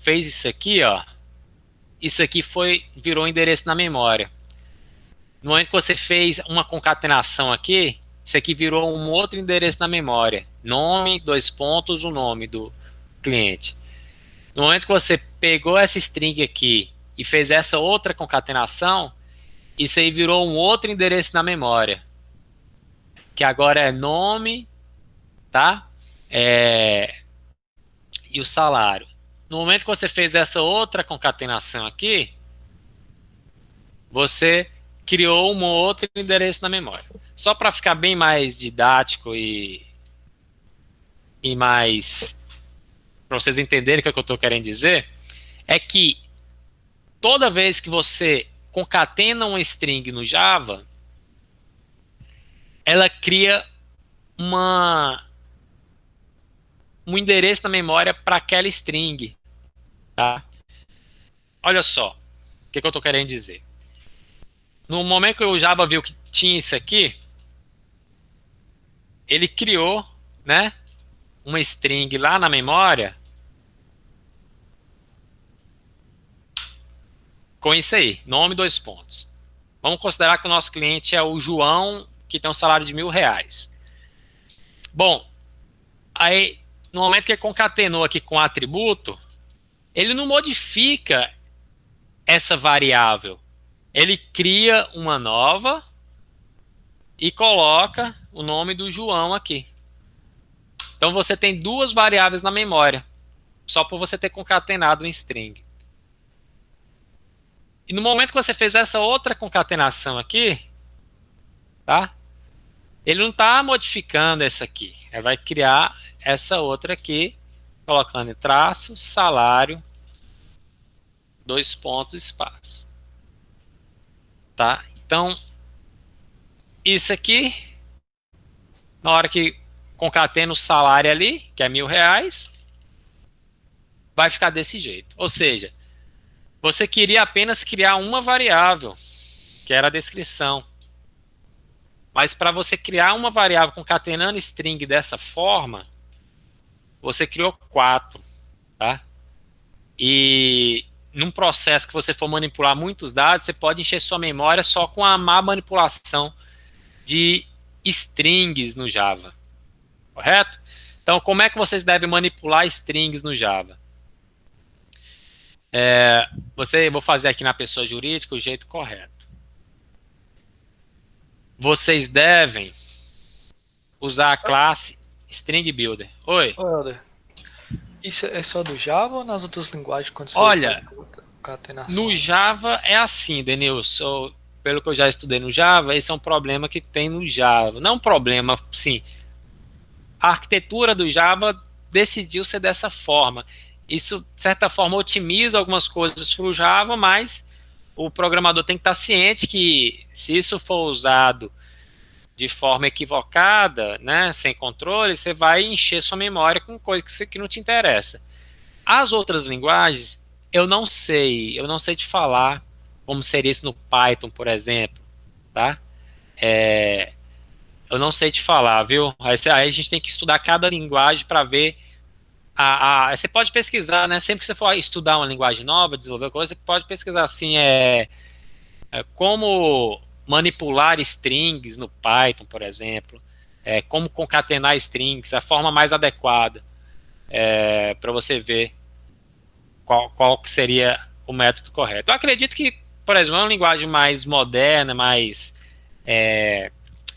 fez isso aqui, ó, isso aqui virou endereço na memória. No momento que você fez uma concatenação aqui, isso aqui virou um outro endereço na memória. Nome, dois pontos, o nome do cliente. No momento que você pegou essa string aqui e fez essa outra concatenação, isso aí virou um outro endereço na memória. Que agora é nome, tá? E o salário. No momento que você fez essa outra concatenação aqui, você criou um outro endereço na memória. Só para ficar bem mais didático e mais para vocês entenderem o que eu estou querendo dizer, é que toda vez que você concatena uma string no Java, ela cria um endereço na memória para aquela string, tá? Olha só, o que eu estou querendo dizer. No momento que o Java viu que tinha isso aqui, ele criou, né, uma string lá na memória com isso aí, nome, 2 pontos. Vamos considerar que o nosso cliente é o João, que tem um salário de R$1.000. Bom, aí no momento que ele concatenou aqui com o atributo, ele não modifica essa variável. Ele cria uma nova e coloca o nome do João aqui. Então você tem 2 variáveis na memória, só por você ter concatenado um string. E no momento que você fez essa outra concatenação aqui, tá? Ele não está modificando essa aqui. Ele vai criar essa outra aqui, colocando em traço, salário, 2 pontos, espaço. Tá? Então, isso aqui, na hora que concatena o salário ali, que é R$1.000, vai ficar desse jeito. Ou seja, você queria apenas criar uma variável, que era a descrição. Mas para você criar uma variável concatenando string dessa forma, você criou 4, tá? E num processo que você for manipular muitos dados, você pode encher sua memória só com a má manipulação de strings no Java. Correto? Então, como é que vocês devem manipular strings no Java? Vou fazer aqui na pessoa jurídica o jeito correto. Vocês devem usar a classe String Builder. Oi? Ô, Helder, isso é só do Java ou nas outras linguagens quando você Olha, faz concatenação? no Java é assim, Denilson. Pelo que eu já estudei no Java, esse é um problema que tem no Java. Não é um problema, sim. A arquitetura do Java decidiu ser dessa forma. Isso, de certa forma, otimiza algumas coisas para o Java, mas o programador tem que estar ciente que, se isso for usado de forma equivocada, né, sem controle, você vai encher sua memória com coisa que não te interessa. As outras linguagens, eu não sei te falar como seria isso no Python, por exemplo, tá? Eu não sei te falar, viu? Aí a gente tem que estudar cada linguagem para ver. Você pode pesquisar, né? Sempre que você for estudar uma linguagem nova, desenvolver coisa, você pode pesquisar assim, como manipular strings no Python, por exemplo, como concatenar strings, a forma mais adequada para você ver qual que seria o método correto. Eu acredito que, por exemplo, uma linguagem mais moderna, mais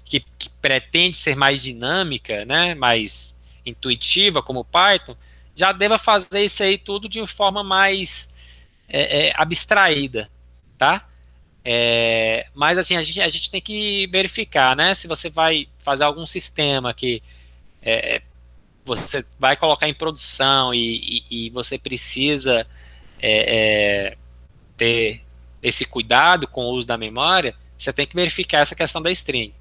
que pretende ser mais dinâmica, né, mais intuitiva, como o Python, já deva fazer isso aí tudo de uma forma mais abstraída, tá? Mas assim, a gente tem que verificar, né, se você vai fazer algum sistema que você vai colocar em produção e você precisa ter esse cuidado com o uso da memória, você tem que verificar essa questão da string.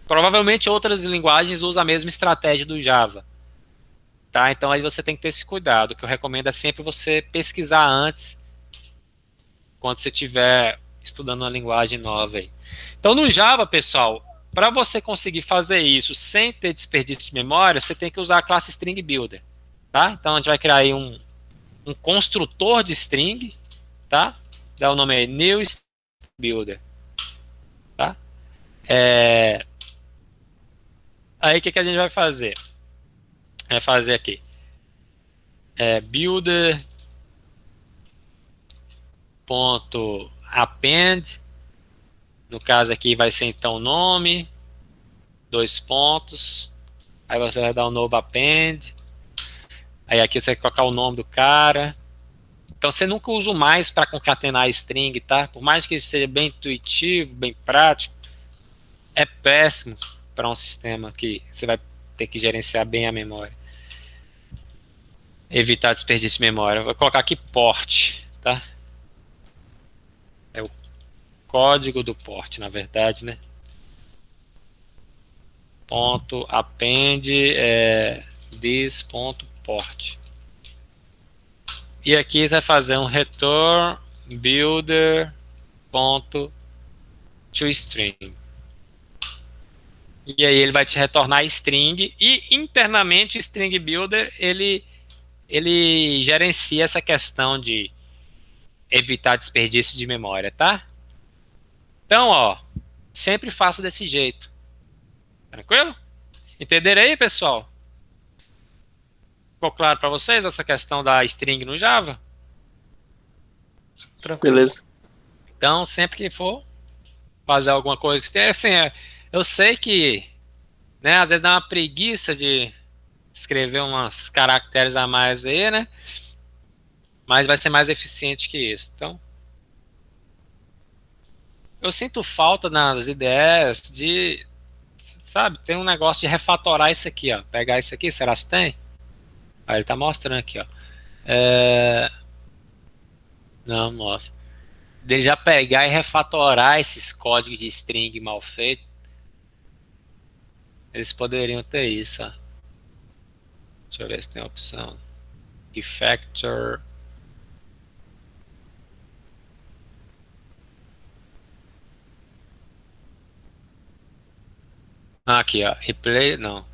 Provavelmente outras linguagens usam a mesma estratégia do Java, tá? Então aí você tem que ter esse cuidado. O que eu recomendo é sempre você pesquisar antes, quando você estiver estudando uma linguagem nova aí. Então no Java, pessoal, para você conseguir fazer isso sem ter desperdício de memória, você tem que usar a classe String Builder, tá? Então a gente vai criar aí um construtor de string, tá? Dá o nome aí, New String Builder, tá? Aí o que a gente vai fazer? Vai fazer aqui builder.append, no caso aqui vai ser então nome, 2 pontos, aí você vai dar um novo append, aí aqui você vai colocar o nome do cara. Então você nunca usa o mais para concatenar a string, tá? Por mais que seja bem intuitivo, bem prático, é péssimo para um sistema que você vai ter que gerenciar bem a memória. Evitar desperdício de memória. Vou colocar aqui port, tá? É o código do port, na verdade, né? Ponto append this.port. E aqui vai fazer um return builder ponto toString. E aí ele vai te retornar string, e internamente o string builder ele gerencia essa questão de evitar desperdício de memória, tá? Então, ó, sempre faça desse jeito. Tranquilo? Entenderam aí, pessoal? Ficou claro para vocês essa questão da string no Java? Tranquilo. Beleza. Então, sempre que for fazer alguma coisa que assim, eu sei que, né, às vezes dá uma preguiça de escrever uns caracteres a mais aí, né? Mas vai ser mais eficiente que isso. Então, eu sinto falta nas ideias de, sabe, tem um negócio de refatorar isso aqui, ó. Pegar isso aqui, será que tem? Aí ele tá mostrando aqui, ó. Não, mostra. Dele já pegar e refatorar esses códigos de string mal feito. Eles poderiam ter isso, ó. Deixa eu ver se tem opção. Refactor. Aqui, ó. Replay. Não.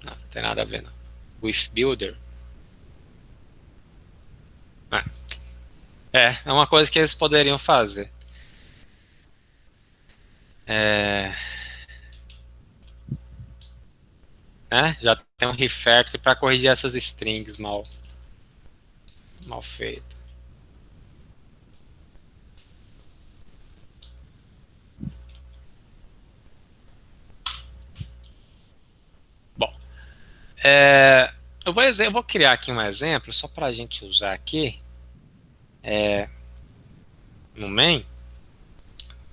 Não tem nada a ver, não. With Builder. É uma coisa que eles poderiam fazer. Já tem um refactor para corrigir essas strings mal feitas. Bom, eu vou criar aqui um exemplo só para a gente usar aqui no main,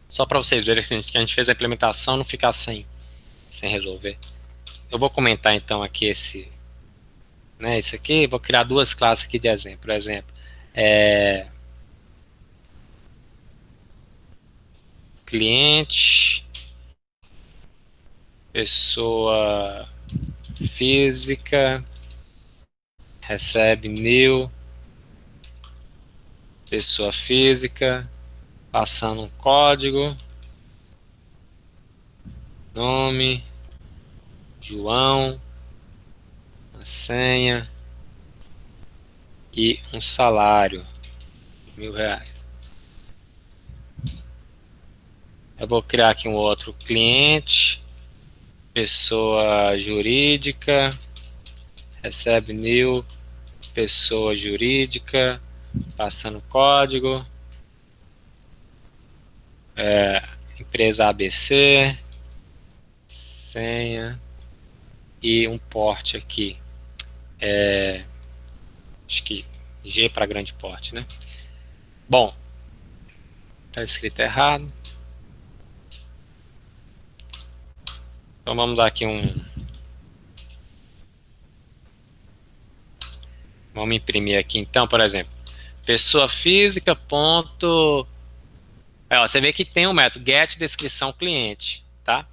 só para vocês verem que a gente fez a implementação, não ficar sem resolver. Eu vou comentar então aqui esse aqui, vou criar duas classes aqui de exemplo. Por exemplo, cliente, pessoa física, recebe new, pessoa física, passando um código, nome, João, uma senha e um salário de R$1.000. Eu vou criar aqui um outro cliente, pessoa jurídica, recebe new, pessoa jurídica, passando código, empresa ABC, senha e um porte aqui, acho que G para grande porte, né? Bom, tá escrito errado. Então vamos dar aqui vamos imprimir aqui então, por exemplo, pessoa física ponto, você vê que tem um método get descrição cliente, tá?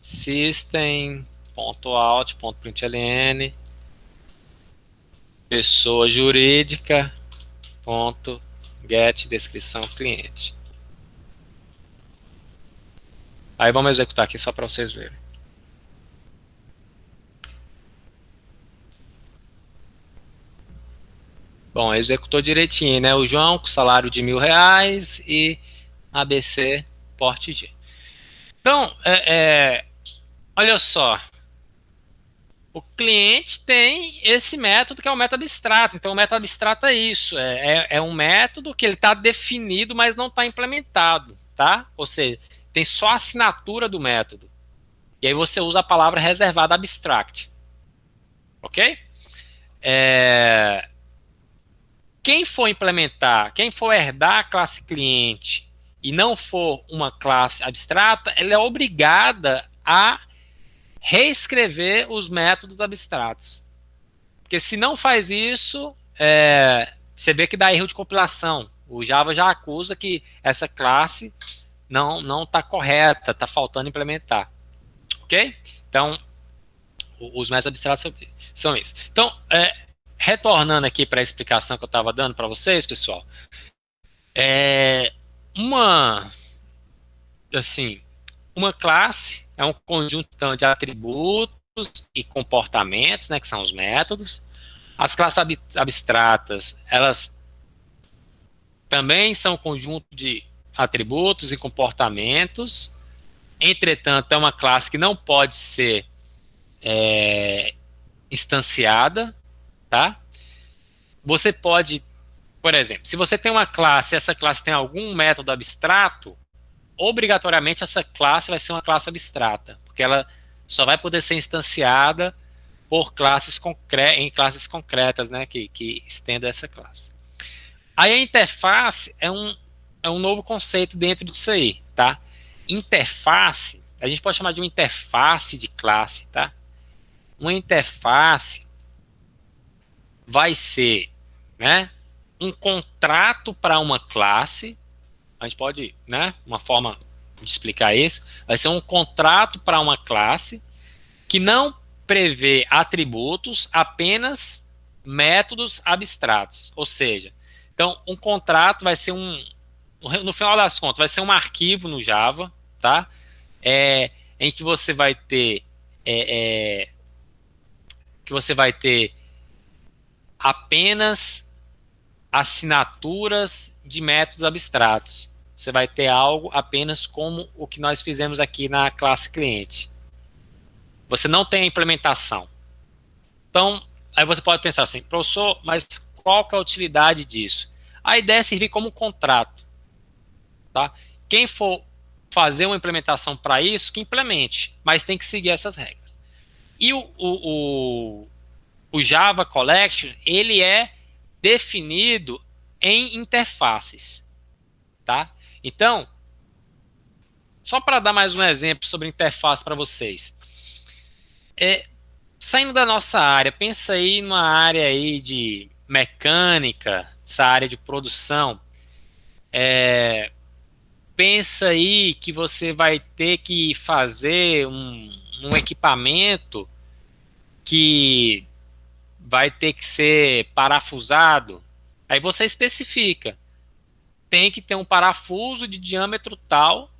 System.out.println pessoa jurídica ponto get descrição cliente. Aí vamos executar aqui só para vocês verem. Bom, executou direitinho, né? O João com salário de R$1.000 e ABC porte G. Então, olha só. O cliente tem esse método que é o método abstrato. Então, o método abstrato é isso. É um método que ele está definido, mas não está implementado, tá? Ou seja, tem só a assinatura do método. E aí você usa a palavra reservada abstract. Ok? Quem for implementar, quem for herdar a classe cliente e não for uma classe abstrata, ela é obrigada a reescrever os métodos abstratos. Porque se não faz isso, você vê que dá erro de compilação. O Java já acusa que essa classe não está correta, está faltando implementar. Ok? Então, os métodos abstratos são isso. Então, retornando aqui para a explicação que eu estava dando para vocês, pessoal, uma classe é um conjunto então, de atributos e comportamentos, né, que são os métodos. As classes abstratas, elas também são um conjunto de atributos e comportamentos. Entretanto, é uma classe que não pode ser instanciada, tá? Você pode, por exemplo, se você tem uma classe, essa classe tem algum método abstrato, obrigatoriamente essa classe vai ser uma classe abstrata, porque ela só vai poder ser instanciada por em classes concretas, né, que estendam essa classe. Aí a interface é um novo conceito dentro disso aí, tá? Interface, a gente pode chamar de uma interface de classe, tá? Uma interface vai ser, né, um contrato para uma classe. A gente pode, né, uma forma de explicar isso, vai ser um contrato para uma classe que não prevê atributos, apenas métodos abstratos. Ou seja, então um contrato vai ser no final das contas, vai ser um arquivo no Java, tá? Em que você vai ter apenas assinaturas de métodos abstratos. Você vai ter algo apenas como o que nós fizemos aqui na classe cliente. Você não tem a implementação. Então, aí você pode pensar assim, professor, mas qual que é a utilidade disso? A ideia é servir como um contrato, tá? Quem for fazer uma implementação para isso, que implemente, mas tem que seguir essas regras. E o Java Collection, ele é definido em interfaces, tá? Então, só para dar mais um exemplo sobre interface para vocês. Saindo da nossa área, pensa aí numa área aí de mecânica, essa área de produção. Pensa aí que você vai ter que fazer um equipamento que vai ter que ser parafusado. Aí você especifica. Tem que ter um parafuso de diâmetro tal.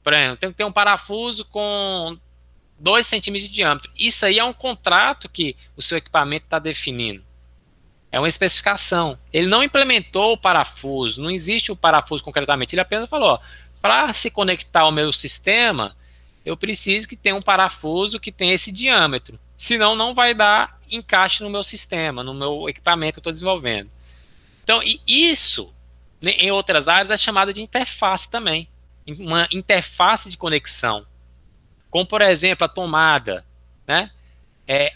Por exemplo, tem que ter um parafuso com 2 centímetros de diâmetro. Isso aí é um contrato que o seu equipamento está definindo. É uma especificação. Ele não implementou o parafuso, não existe o parafuso concretamente. Ele apenas falou, para se conectar ao meu sistema, eu preciso que tenha um parafuso que tenha esse diâmetro. Senão não vai dar encaixe no meu sistema, no meu equipamento que eu estou desenvolvendo. Então, isso, em outras áreas, é chamado de interface também. Uma interface de conexão. Como, por exemplo, a tomada, né?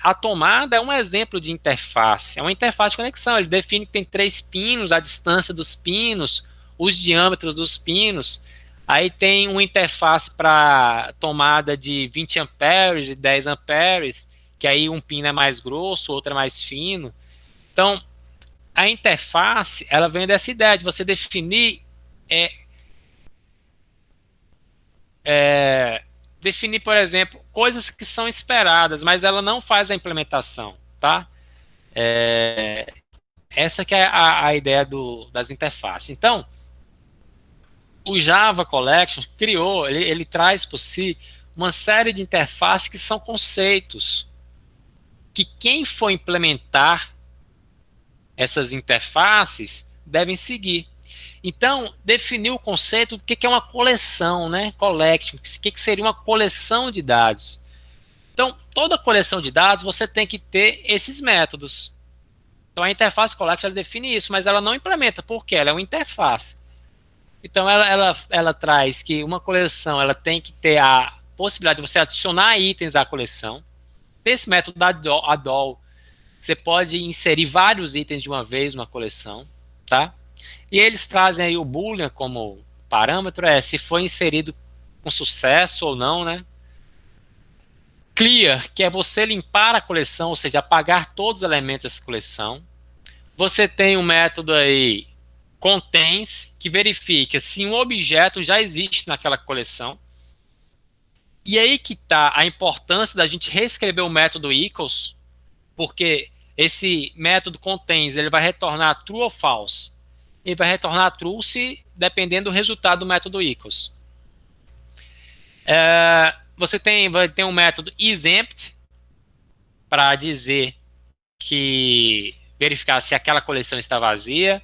A tomada é um exemplo de interface, é uma interface de conexão. Ele define que tem 3 pinos, a distância dos pinos, os diâmetros dos pinos. Aí tem uma interface para tomada de 20 amperes e 10 amperes, que aí um pino é mais grosso, outro é mais fino. Então, a interface, ela vem dessa ideia de você definir definir, por exemplo, coisas que são esperadas, mas ela não faz a implementação, tá? Essa que é a ideia das interfaces. Então, o Java Collection criou, ele traz por si uma série de interfaces que são conceitos, que quem for implementar essas interfaces devem seguir. Então, definir o conceito do que é uma coleção, né? Collection, o que seria uma coleção de dados. Então, toda coleção de dados, você tem que ter esses métodos. Então, a interface collection, ela define isso, mas ela não implementa, porque ela é uma interface. Então, ela traz que uma coleção, ela tem que ter a possibilidade de você adicionar itens à coleção. Tem esse método da ADOL, você pode inserir vários itens de uma vez numa coleção, tá? E eles trazem aí o Boolean como parâmetro, se foi inserido com sucesso ou não, né? clear, que é você limpar a coleção, ou seja, apagar todos os elementos dessa coleção. Você tem um método aí, contains, que verifica se um objeto já existe naquela coleção. E aí que está a importância da gente reescrever o método equals, porque esse método contains, ele vai retornar true ou false. Ele vai retornar true se dependendo do resultado do método equals. Você vai ter um método isEmpty para dizer que verificar se aquela coleção está vazia.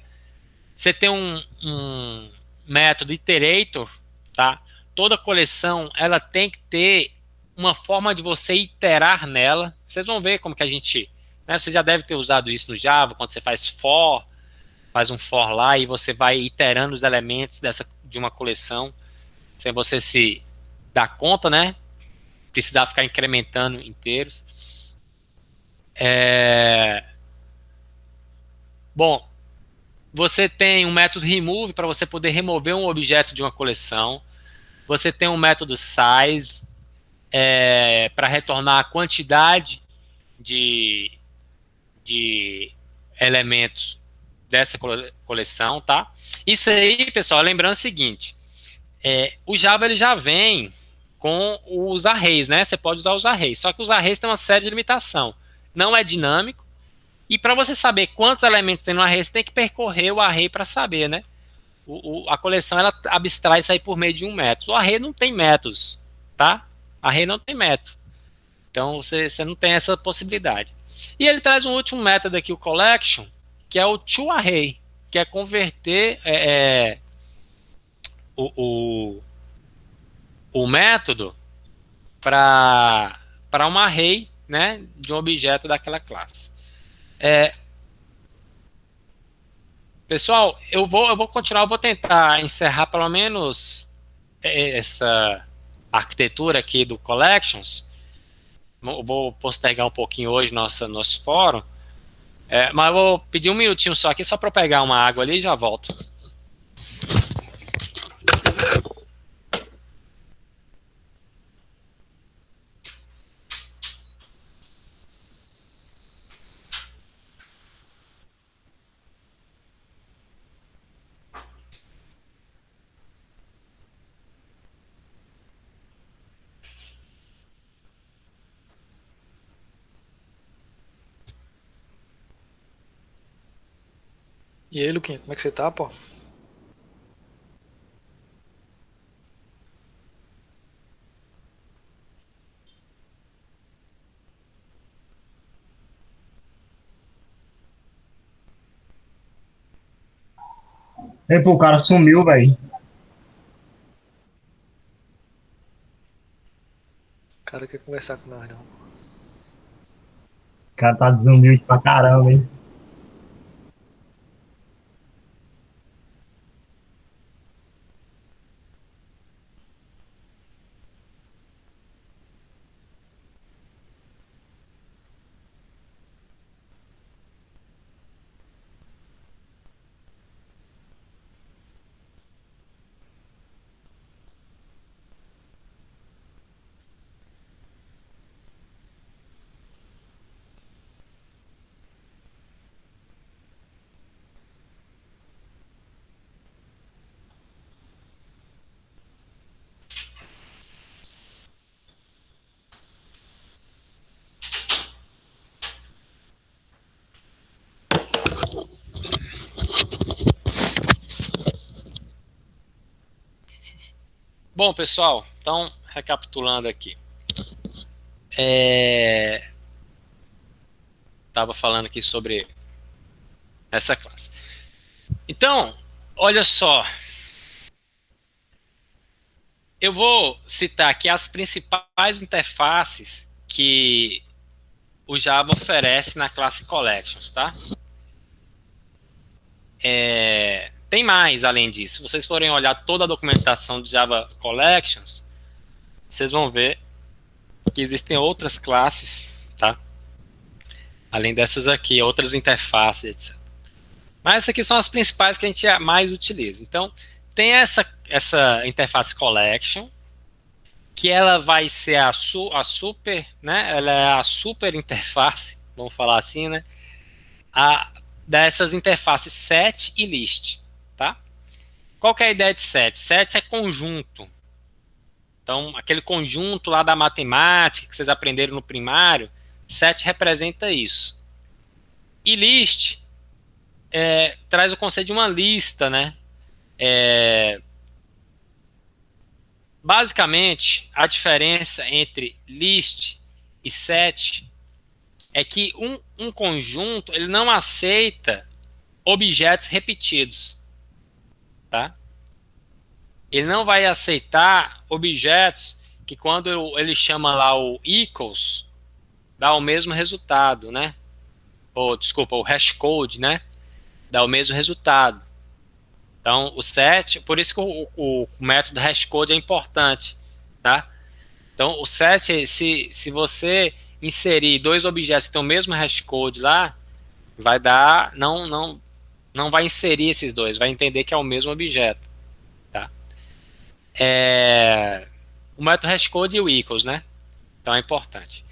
Você tem um método iterator, tá? Toda coleção ela tem que ter uma forma de você iterar nela. Vocês vão ver como que a gente, né, você já deve ter usado isso no Java, quando você faz for, faz um for lá e você vai iterando os elementos de uma coleção, sem você se dar conta, né? Precisar ficar incrementando inteiros. Bom, você tem um método remove para você poder remover um objeto de uma coleção. Você tem um método size para retornar a quantidade de elementos dessa coleção, tá? Isso aí, pessoal, lembrando o seguinte, o Java ele já vem com os arrays, né? Você pode usar os arrays, só que os arrays têm uma série de limitação. Não é dinâmico, e para você saber quantos elementos tem no array, você tem que percorrer o array para saber, né? A coleção ela abstrai isso aí por meio de um método. O array não tem métodos, tá? Array não tem método. Então você não tem essa possibilidade. E ele traz um último método aqui, o collection, que é o toArray, que é converter o método para um array, né, de um objeto daquela classe. Pessoal, eu vou continuar, eu vou tentar encerrar pelo menos essa arquitetura aqui do Collections. Eu vou postergar um pouquinho hoje nosso fórum, mas eu vou pedir um minutinho só aqui, só para eu pegar uma água ali e já volto. E aí, Luquinha, como é que você tá, pô? Ei, pô, o cara sumiu, velho. O cara quer conversar com nós, não. O cara tá desumilde pra caramba, hein? Bom, pessoal, então, recapitulando aqui. Estava falando aqui sobre essa classe. Então, olha só. Eu vou citar aqui as principais interfaces que o Java oferece na classe Collections, tá? Tem mais além disso. Se vocês forem olhar toda a documentação de Java Collections, vocês vão ver que existem outras classes, tá? Além dessas aqui, outras interfaces, etc. Mas essas aqui são as principais que a gente mais utiliza. Então, tem essa interface Collection, que ela vai ser a super, né? Ela é a super interface, vamos falar assim, né? Dessas interfaces set e list, tá? Qual que é a ideia de set? Set é conjunto. Então, aquele conjunto lá da matemática que vocês aprenderam no primário, set representa isso. E list traz o conceito de uma lista, né? Basicamente, a diferença entre list e set é que um conjunto ele não aceita objetos repetidos, tá? Ele não vai aceitar objetos que quando ele chama lá o equals, dá o mesmo resultado, né? Ou, desculpa, o hashcode, né? Dá o mesmo resultado. Então, o set, por isso que o método hashcode é importante, tá? Então, o set, se você inserir dois objetos que têm o mesmo hashcode lá, vai dar, não vai inserir esses dois, vai entender que é o mesmo objeto, tá? O método hashcode e o equals, né? Então é importante.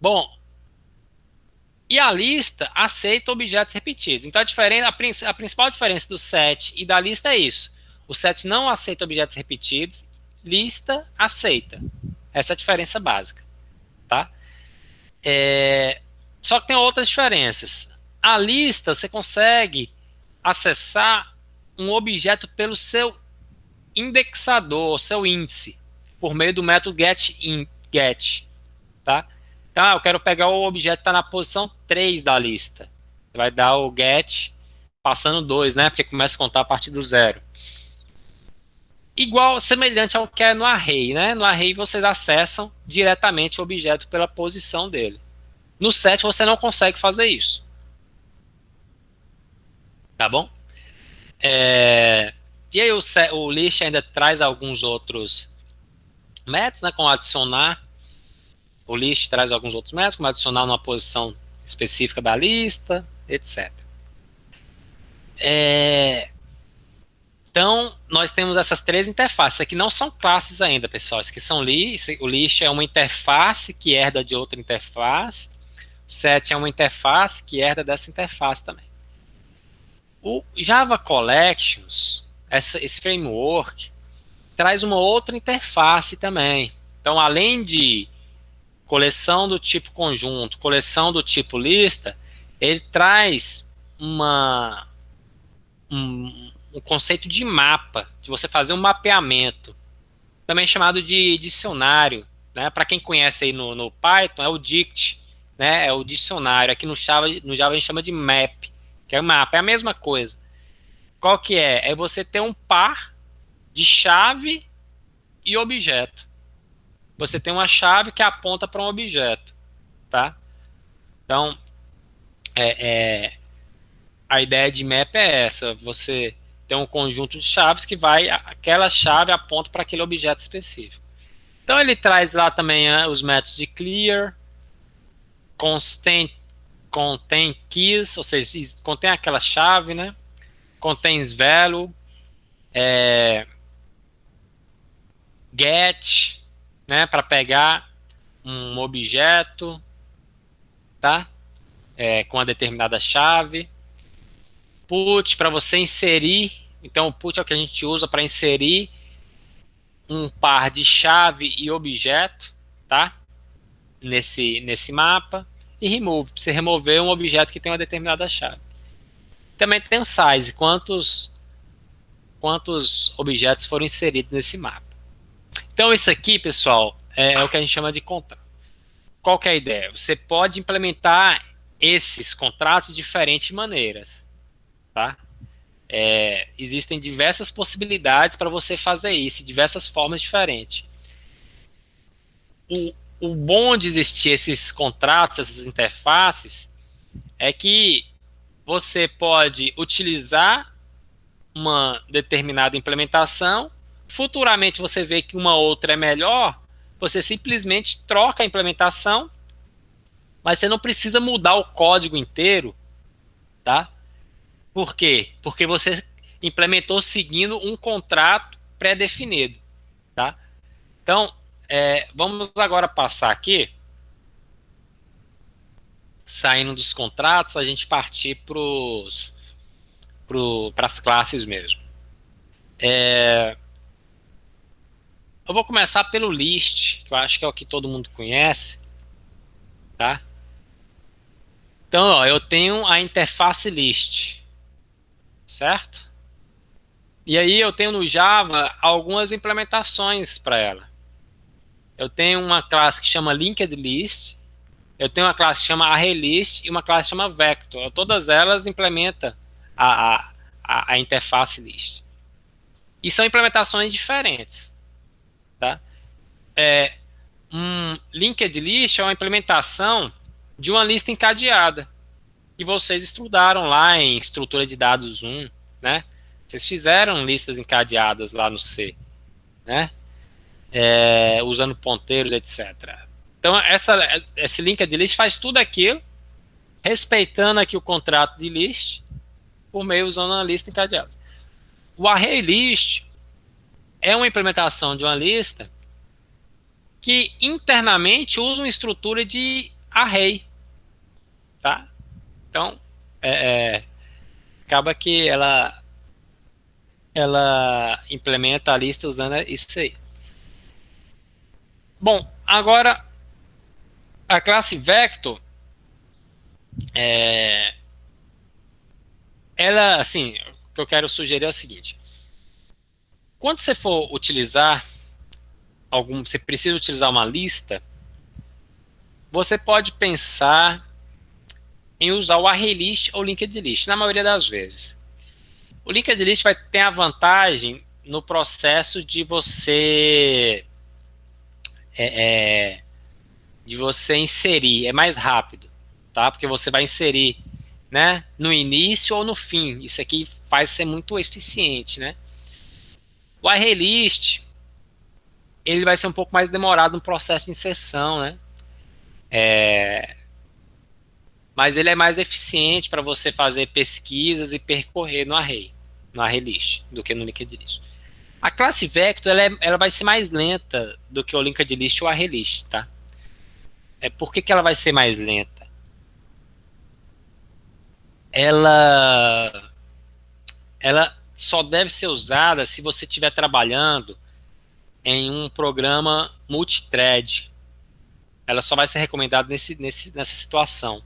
Bom, e a lista aceita objetos repetidos. Então a principal diferença do set e da lista é isso. O set não aceita objetos repetidos, lista aceita. Essa é a diferença básica, tá? Só que tem outras diferenças. A lista você consegue acessar um objeto pelo seu indexador, seu índice, por meio do método get, tá? Então, eu quero pegar o objeto que está na posição 3 da lista. Vai dar o get passando 2, né? Porque começa a contar a partir do 0. Igual, semelhante ao que é no array, né? No array vocês acessam diretamente o objeto pela posição dele. No set você não consegue fazer isso. Tá bom? E aí o list ainda traz alguns outros métodos, né? Como adicionar. O list traz alguns outros métodos, como adicionar uma posição específica da lista, etc. Então, nós temos essas três interfaces. Isso aqui não são classes ainda, pessoal. Isso aqui são o list é uma interface que herda de outra interface. O set é uma interface que herda dessa interface também. O Java Collections, esse framework, traz uma outra interface também. Então, além de coleção do tipo conjunto, coleção do tipo lista, ele traz um conceito de mapa, de você fazer um mapeamento, também chamado de dicionário, né? Para quem conhece aí no Python, é o dict, né? É o dicionário. Aqui no Java a gente chama de map, que é o mapa, é a mesma coisa. Qual que é? É você ter um par de chave e objeto. Você tem uma chave que aponta para um objeto, tá? Então, a ideia de map é essa. Você tem um conjunto de chaves que aquela chave aponta para aquele objeto específico. Então, ele traz lá também os métodos de clear, contain keys, ou seja, contém aquela chave, né? Contains value, get, né, para pegar um objeto, tá? Com uma determinada chave. Put, para você inserir. Então, o put é o que a gente usa para inserir um par de chave e objeto, tá? Nesse mapa. E remove, para você remover um objeto que tem uma determinada chave. Também tem o size, quantos objetos foram inseridos nesse mapa. Então, isso aqui, pessoal, é o que a gente chama de contrato. Qual que é a ideia? Você pode implementar esses contratos de diferentes maneiras, tá? Existem diversas possibilidades para você fazer isso, de diversas formas diferentes. O bom de existir esses contratos, essas interfaces, é que você pode utilizar uma determinada implementação. Futuramente você vê que uma outra é melhor, você simplesmente troca a implementação, mas você não precisa mudar o código inteiro, tá? Por quê? Porque você implementou seguindo um contrato pré-definido, tá? Então, vamos agora passar aqui, saindo dos contratos, a gente partir para as classes mesmo. Eu vou começar pelo list, que eu acho que é o que todo mundo conhece, tá? Então, ó, eu tenho a interface list, certo? E aí eu tenho no Java algumas implementações para ela. Eu tenho uma classe que chama linked list, eu tenho uma classe que chama ArrayList e uma classe que chama vector. Todas elas implementam a interface list. E são implementações diferentes, tá? Um linked list é uma implementação de uma lista encadeada que vocês estudaram lá em estrutura de dados 1, né? Vocês fizeram listas encadeadas lá no C, né? Usando ponteiros, etc. Então, esse linked list faz tudo aquilo, respeitando aqui o contrato de list, por meio usando uma lista encadeada. O ArrayList é uma implementação de uma lista que internamente usa uma estrutura de array, tá? Então, acaba que ela implementa a lista usando isso aí. Bom, agora a classe vector, ela, assim, o que eu quero sugerir é o seguinte: quando você for utilizar você precisa utilizar uma lista, você pode pensar em usar o ArrayList ou linked list, na maioria das vezes. O linked list vai ter a vantagem no processo de você inserir, é mais rápido, tá? Porque você vai inserir, né, no início ou no fim. Isso aqui faz ser muito eficiente, né? O ArrayList, ele vai ser um pouco mais demorado no processo de inserção, né? Mas ele é mais eficiente para você fazer pesquisas e percorrer no ArrayList, do que no linked list. A classe vector, ela vai ser mais lenta do que o linked list ou o ArrayList, tá? Por que ela vai ser mais lenta? Ela só deve ser usada se você estiver trabalhando em um programa multithread. Ela só vai ser recomendada nessa situação.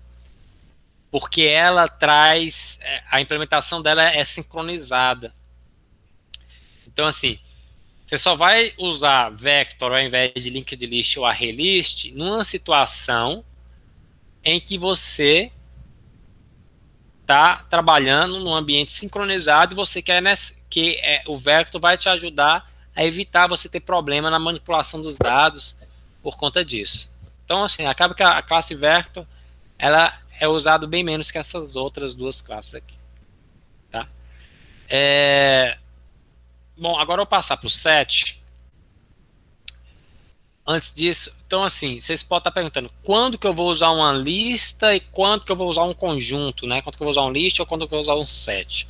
Porque ela traz, a implementação dela é sincronizada. Então, assim, você só vai usar vector ao invés de linked list ou ArrayList numa situação em que você está trabalhando num ambiente sincronizado e você quer que o vector vai te ajudar a evitar você ter problema na manipulação dos dados por conta disso. Então, assim, acaba que a classe vector, ela é usada bem menos que essas outras duas classes aqui, tá? Bom, agora eu vou passar para o set. Antes disso, então assim, vocês podem estar perguntando quando que eu vou usar uma lista e quando que eu vou usar um conjunto, né? Quando que eu vou usar um list ou quando que eu vou usar um set.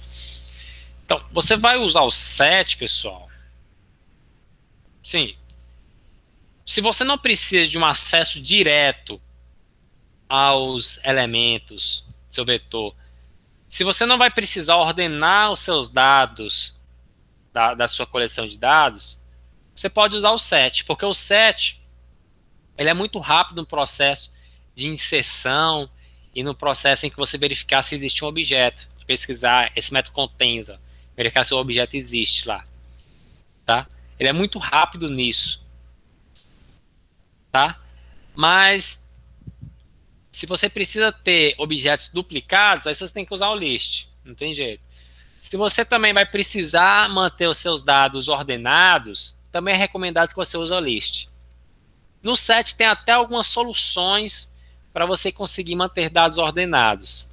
Então, você vai usar o set, pessoal. Sim. Se você não precisa de um acesso direto aos elementos do seu vetor, se você não vai precisar ordenar os seus dados da sua coleção de dados, você pode usar o set, porque o set ele é muito rápido no processo de inserção e no processo em que você verificar se existe um objeto, de pesquisar esse método contains, verificar se o objeto existe lá, tá? Ele é muito rápido nisso, tá? Mas se você precisa ter objetos duplicados, aí você tem que usar o list, não tem jeito. Se você também vai precisar manter os seus dados ordenados, também é recomendado que você use o list. No set tem até algumas soluções para você conseguir manter dados ordenados.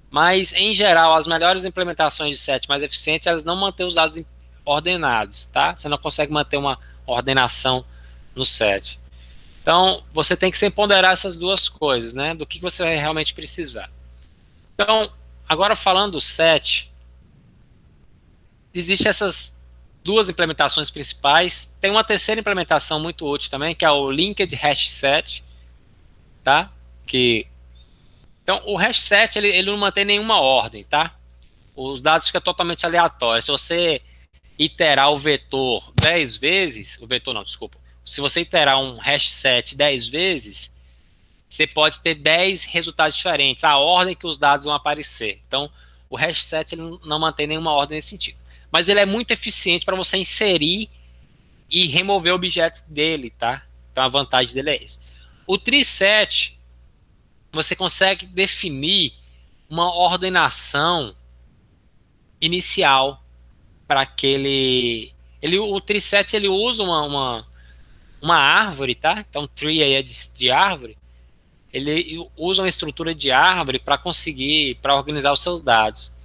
Mas, em geral, as melhores implementações de set mais eficientes, elas não mantêm os dados ordenados, tá? Você não consegue manter uma ordenação no set. Então, você tem que sempre ponderar essas duas coisas, né? Do que você vai realmente precisar. Então, agora falando do set, existem essas duas implementações principais. Tem uma terceira implementação muito útil também, que é o Linked Hash Set, tá? Então, o hash set, ele não mantém nenhuma ordem, tá? Os dados ficam totalmente aleatórios. Se você iterar o vetor 10 vezes, o vetor não, desculpa. Se você iterar um hash set 10 vezes, você pode ter 10 resultados diferentes, a ordem que os dados vão aparecer. Então, o hash set ele não mantém nenhuma ordem nesse sentido. Mas ele é muito eficiente para você inserir e remover objetos dele, tá? Então, a vantagem dele é essa. O tree set, você consegue definir uma ordenação inicial para aquele... o tree set ele usa uma árvore, tá? Então, tree aí é de árvore. Ele usa uma estrutura de árvore para organizar os seus dados.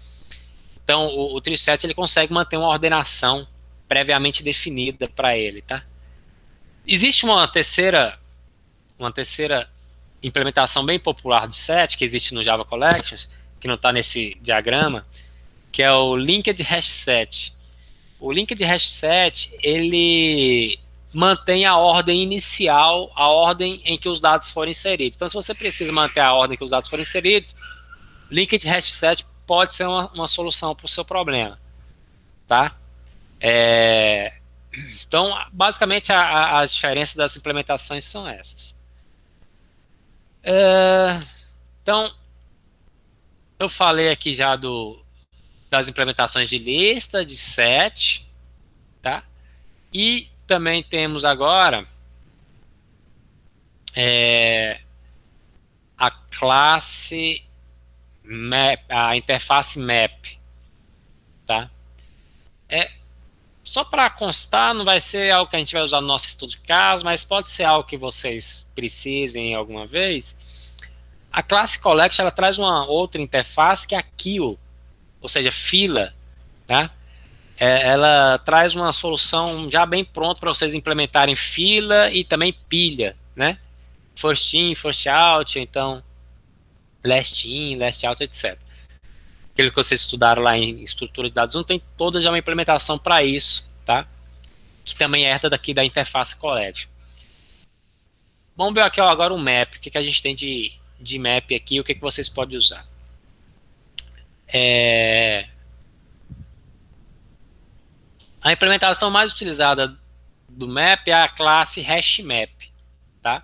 Então, o tree set ele consegue manter uma ordenação previamente definida para ele, tá? Existe uma terceira implementação bem popular do set, que existe no Java Collections, que não está nesse diagrama, que é o Linked Hash Set. O Linked Hash Set, ele mantém a ordem inicial, a ordem em que os dados foram inseridos. Então, se você precisa manter a ordem em que os dados foram inseridos, Linked Hash Set pode ser uma solução para o seu problema, tá? Então, basicamente, as diferenças das implementações são essas. Então, eu falei aqui já das implementações de lista, de set, tá? E também temos agora a classe map, a interface map, tá? Só para constar, não vai ser algo que a gente vai usar no nosso estudo de caso, mas pode ser algo que vocês precisem alguma vez. A classe collection ela traz uma outra interface que é a queue, ou seja, fila, tá? Ela traz uma solução já bem pronta para vocês implementarem fila e também pilha, né? First in, first out, então last in, last out, etc. Aquilo que vocês estudaram lá em estrutura de dados 1 tem toda já uma implementação para isso, tá? Que também herda daqui da interface collection. Vamos ver aqui agora o map, o que a gente tem de map aqui, o que vocês podem usar. A implementação mais utilizada do map é a classe HashMap, tá?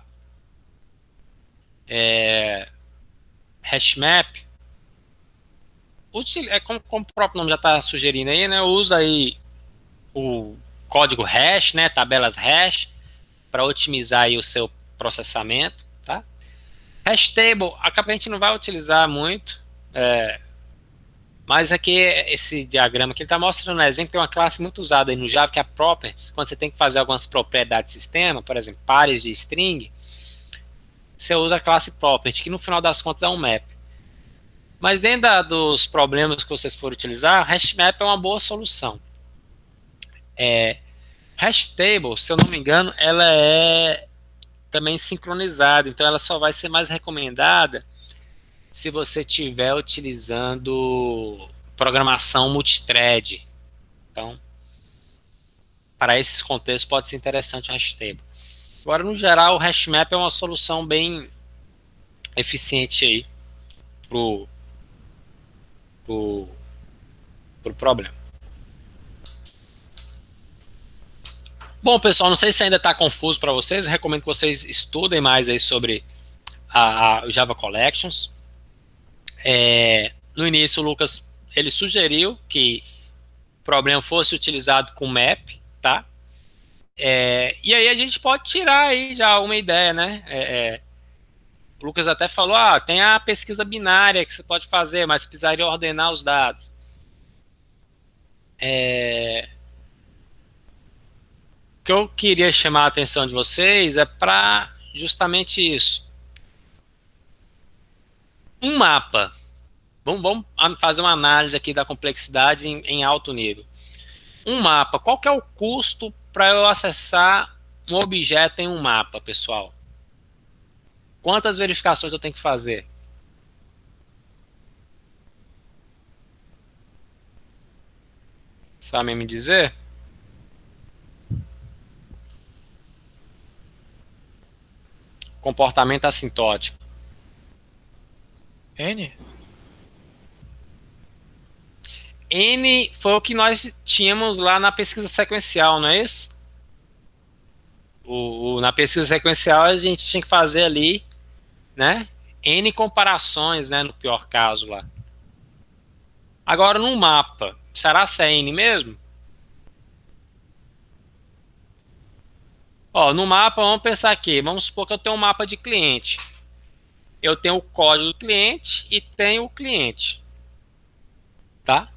HashMap, como o próprio nome já está sugerindo aí, né? Usa aí o código hash, né? Tabelas hash, para otimizar aí o seu processamento, tá? Hashtable, a gente não vai utilizar muito, mas aqui esse diagrama que ele está mostrando um exemplo, tem uma classe muito usada aí no Java, que é a Properties. Quando você tem que fazer algumas propriedades de sistema, por exemplo, pares de string, você usa a classe Property, que no final das contas é um map. Mas dentro dos problemas que vocês forem utilizar, HashMap é uma boa solução. Hashtable, se eu não me engano, ela é também sincronizada, então ela só vai ser mais recomendada se você estiver utilizando programação multithread. Então, para esses contextos pode ser interessante o hashtable. Agora, no geral, o HashMap é uma solução bem eficiente aí pro problema. Bom, pessoal, não sei se ainda está confuso para vocês, eu recomendo que vocês estudem mais aí sobre o Java Collections. No início, o Lucas ele sugeriu que o problema fosse utilizado com map, tá? E aí a gente pode tirar aí já uma ideia, né? O Lucas até falou, tem a pesquisa binária que você pode fazer, mas precisaria ordenar os dados. O que eu queria chamar a atenção de vocês é para justamente isso. Um mapa. Vamos fazer uma análise aqui da complexidade em alto nível. Um mapa, qual que é o custo para eu acessar um objeto em um mapa, pessoal? Quantas verificações eu tenho que fazer? Sabem me dizer? comportamento assintótico? N? N foi o que nós tínhamos lá na pesquisa sequencial, não é isso? Na pesquisa sequencial a gente tinha que fazer ali, né? N comparações, né? No pior caso lá. Agora no mapa, será se é N mesmo? Ó, no mapa vamos pensar aqui, vamos supor que eu tenho um mapa de cliente. Eu tenho o código do cliente e tenho o cliente. Tá?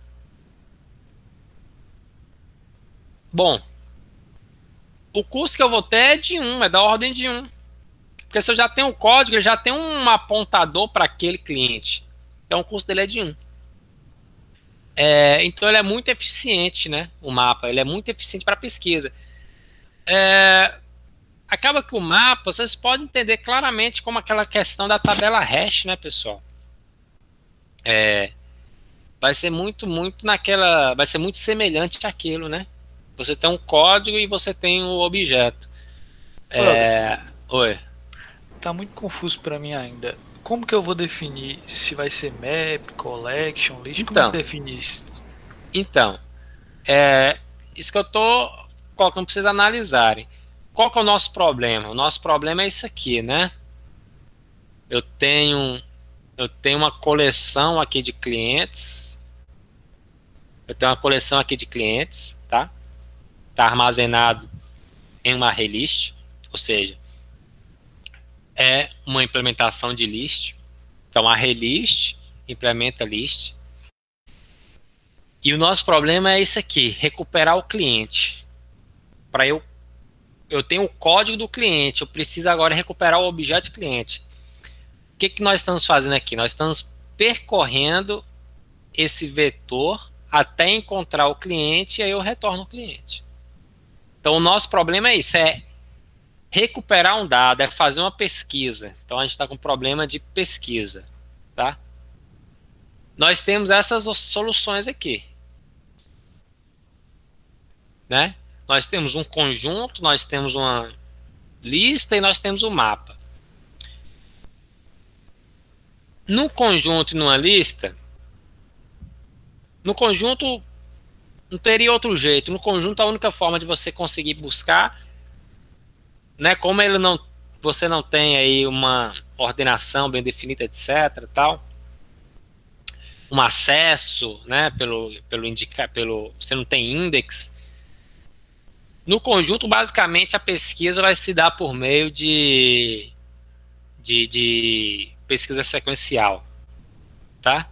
Bom, o custo que eu vou ter é de 1, é da ordem de 1. Porque se eu já tenho o código, ele já tem um apontador para aquele cliente. Então o custo dele é de 1. Então ele é muito eficiente, né? O mapa, ele é muito eficiente para pesquisa. Acaba que o mapa, vocês podem entender claramente como aquela questão da tabela hash, né, pessoal? Vai ser muito naquela, vai ser muito semelhante àquilo, né? Você tem um código e você tem um objeto. Oi. Tá muito confuso para mim ainda. Como que eu vou definir se vai ser map, collection, list? Como é que define isso? Então, isso que eu tô colocando para vocês analisarem. Qual que é o nosso problema? O nosso problema é isso aqui, né? Eu tenho uma coleção aqui de clientes. Tá? Tá armazenado em uma array list, ou seja, é uma implementação de list. Então, array list implementa list. E o nosso problema é isso aqui, recuperar o cliente. Para eu tenho o código do cliente, eu preciso agora recuperar o objeto cliente. O que nós estamos fazendo aqui? Nós estamos percorrendo esse vetor até encontrar o cliente e aí eu retorno o cliente. Então o nosso problema é isso, é recuperar um dado, é fazer uma pesquisa. Então a gente está com problema de pesquisa, tá? Nós temos essas soluções aqui, né? Nós temos um conjunto, nós temos uma lista e nós temos um mapa. No conjunto e numa lista, no conjunto não teria outro jeito. No conjunto a única forma de você conseguir buscar, né, como você não tem aí uma ordenação bem definida, etc, tal, um acesso, né, você não tem index. No conjunto, basicamente, a pesquisa vai se dar por meio de pesquisa sequencial, tá?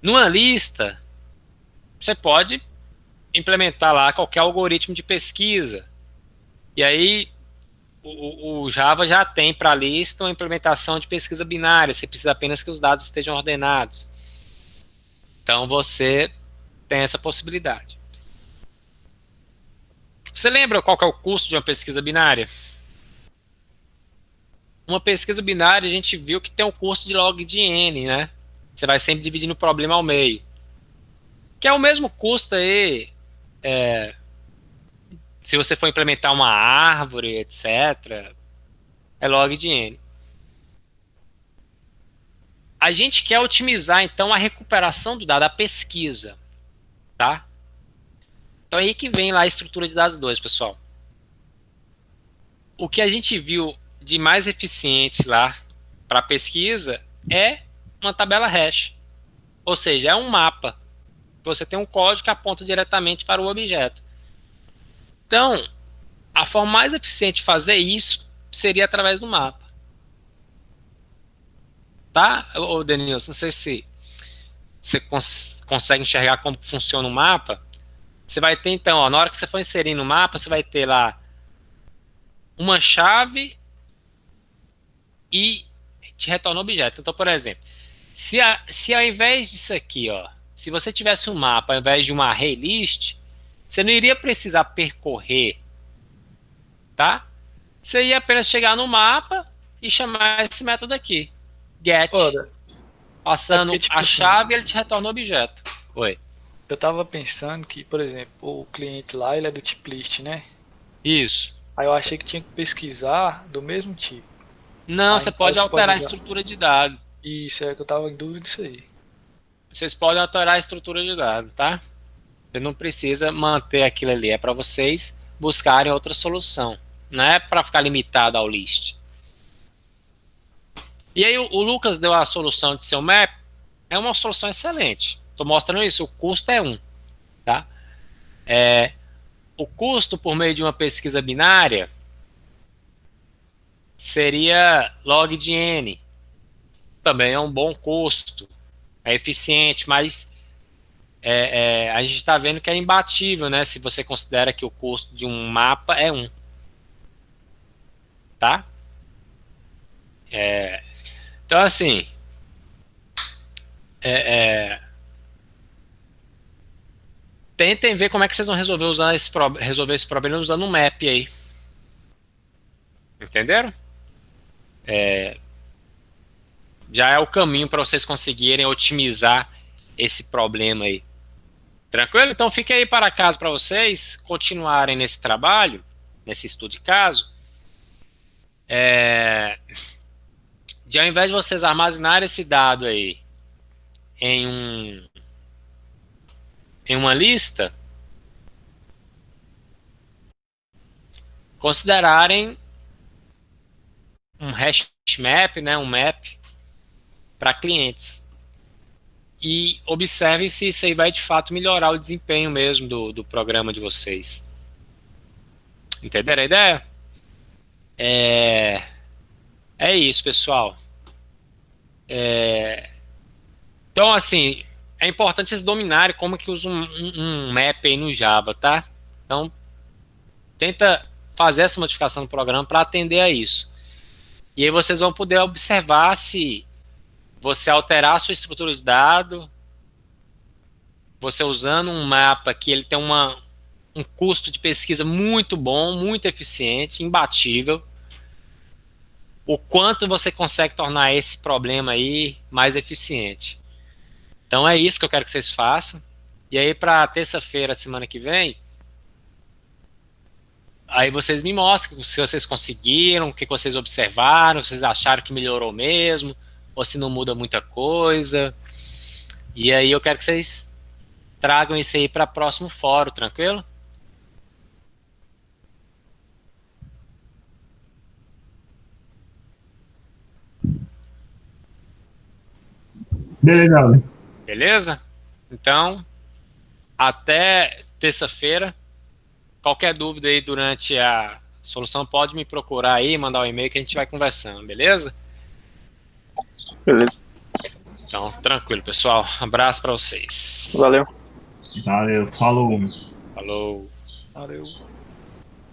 Numa lista, você pode implementar lá qualquer algoritmo de pesquisa. E aí, o Java já tem para a lista uma implementação de pesquisa binária. Você precisa apenas que os dados estejam ordenados. Então, você tem essa possibilidade. Você lembra qual que é o custo de uma pesquisa binária? Uma pesquisa binária a gente viu que tem um custo de log de n, né? Você vai sempre dividindo o problema ao meio. Que é o mesmo custo aí, se você for implementar uma árvore, etc. É log de n. A gente quer otimizar, então, a recuperação do dado, a pesquisa, tá? Então aí que vem lá a estrutura de dados 2, pessoal. O que a gente viu de mais eficiente lá para pesquisa é uma tabela hash. Ou seja, é um mapa. Você tem um código que aponta diretamente para o objeto. Então, a forma mais eficiente de fazer isso seria através do mapa. Tá, ô Denilson? Não sei se você consegue enxergar como funciona o mapa. Você vai ter, então, ó, na hora que você for inserir no mapa, você vai ter lá uma chave e te retorna o objeto. Então, por exemplo, se ao invés disso aqui, ó, se você tivesse um mapa ao invés de uma array list, você não iria precisar percorrer, tá? Você ia apenas chegar no mapa e chamar esse método aqui, get, passando a chave e ele te retorna o objeto. Oi. Eu tava pensando que, por exemplo, o cliente lá, ele é do tipo list, né? Isso. Aí eu achei que tinha que pesquisar do mesmo tipo. Não, Ah, você então pode você alterar a usar. estrutura de dado. Isso é que eu tava em dúvida disso aí. Vocês podem alterar a estrutura de dado, tá? Você não precisa manter aquilo ali. É para vocês buscarem outra solução. Não é para ficar limitado ao list. E aí o Lucas deu a solução de seu map. É uma solução excelente. Estou mostrando isso. O custo é 1. Tá? O custo por meio de uma pesquisa binária seria log de n. Também é um bom custo. É eficiente, mas a gente está vendo que é imbatível, né? Se você considera que o custo de um mapa é 1. Tá? Então, assim, tentem ver como é que vocês vão resolver esse problema usando um map aí. Entenderam? Já é o caminho para vocês conseguirem otimizar esse problema aí. Tranquilo? Então fique aí para casa para vocês continuarem nesse trabalho, nesse estudo de caso. De ao invés de vocês armazenarem esse dado aí em uma lista, considerarem um hash map, né, um map para clientes. E observem se isso aí vai de fato melhorar o desempenho mesmo do programa de vocês. Entenderam a ideia? É isso, pessoal. Então, assim, é importante vocês dominarem como que usa um map aí no Java, tá? Então, tenta fazer essa modificação no programa para atender a isso. E aí vocês vão poder observar se você alterar a sua estrutura de dado, você usando um mapa que ele tem um custo de pesquisa muito bom, muito eficiente, imbatível, o quanto você consegue tornar esse problema aí mais eficiente. Então é isso que eu quero que vocês façam. E aí para terça-feira, semana que vem, aí vocês me mostrem se vocês conseguiram, o que vocês observaram, se vocês acharam que melhorou mesmo, ou se não muda muita coisa. E aí eu quero que vocês tragam isso aí para próximo fórum, tranquilo? Beleza, Alan. Beleza? Então, até terça-feira. Qualquer dúvida aí durante a solução, pode me procurar aí, mandar um e-mail que a gente vai conversando, beleza? Beleza. Então, tranquilo, pessoal. Abraço para vocês. Valeu. Valeu, falou. Falou. Valeu.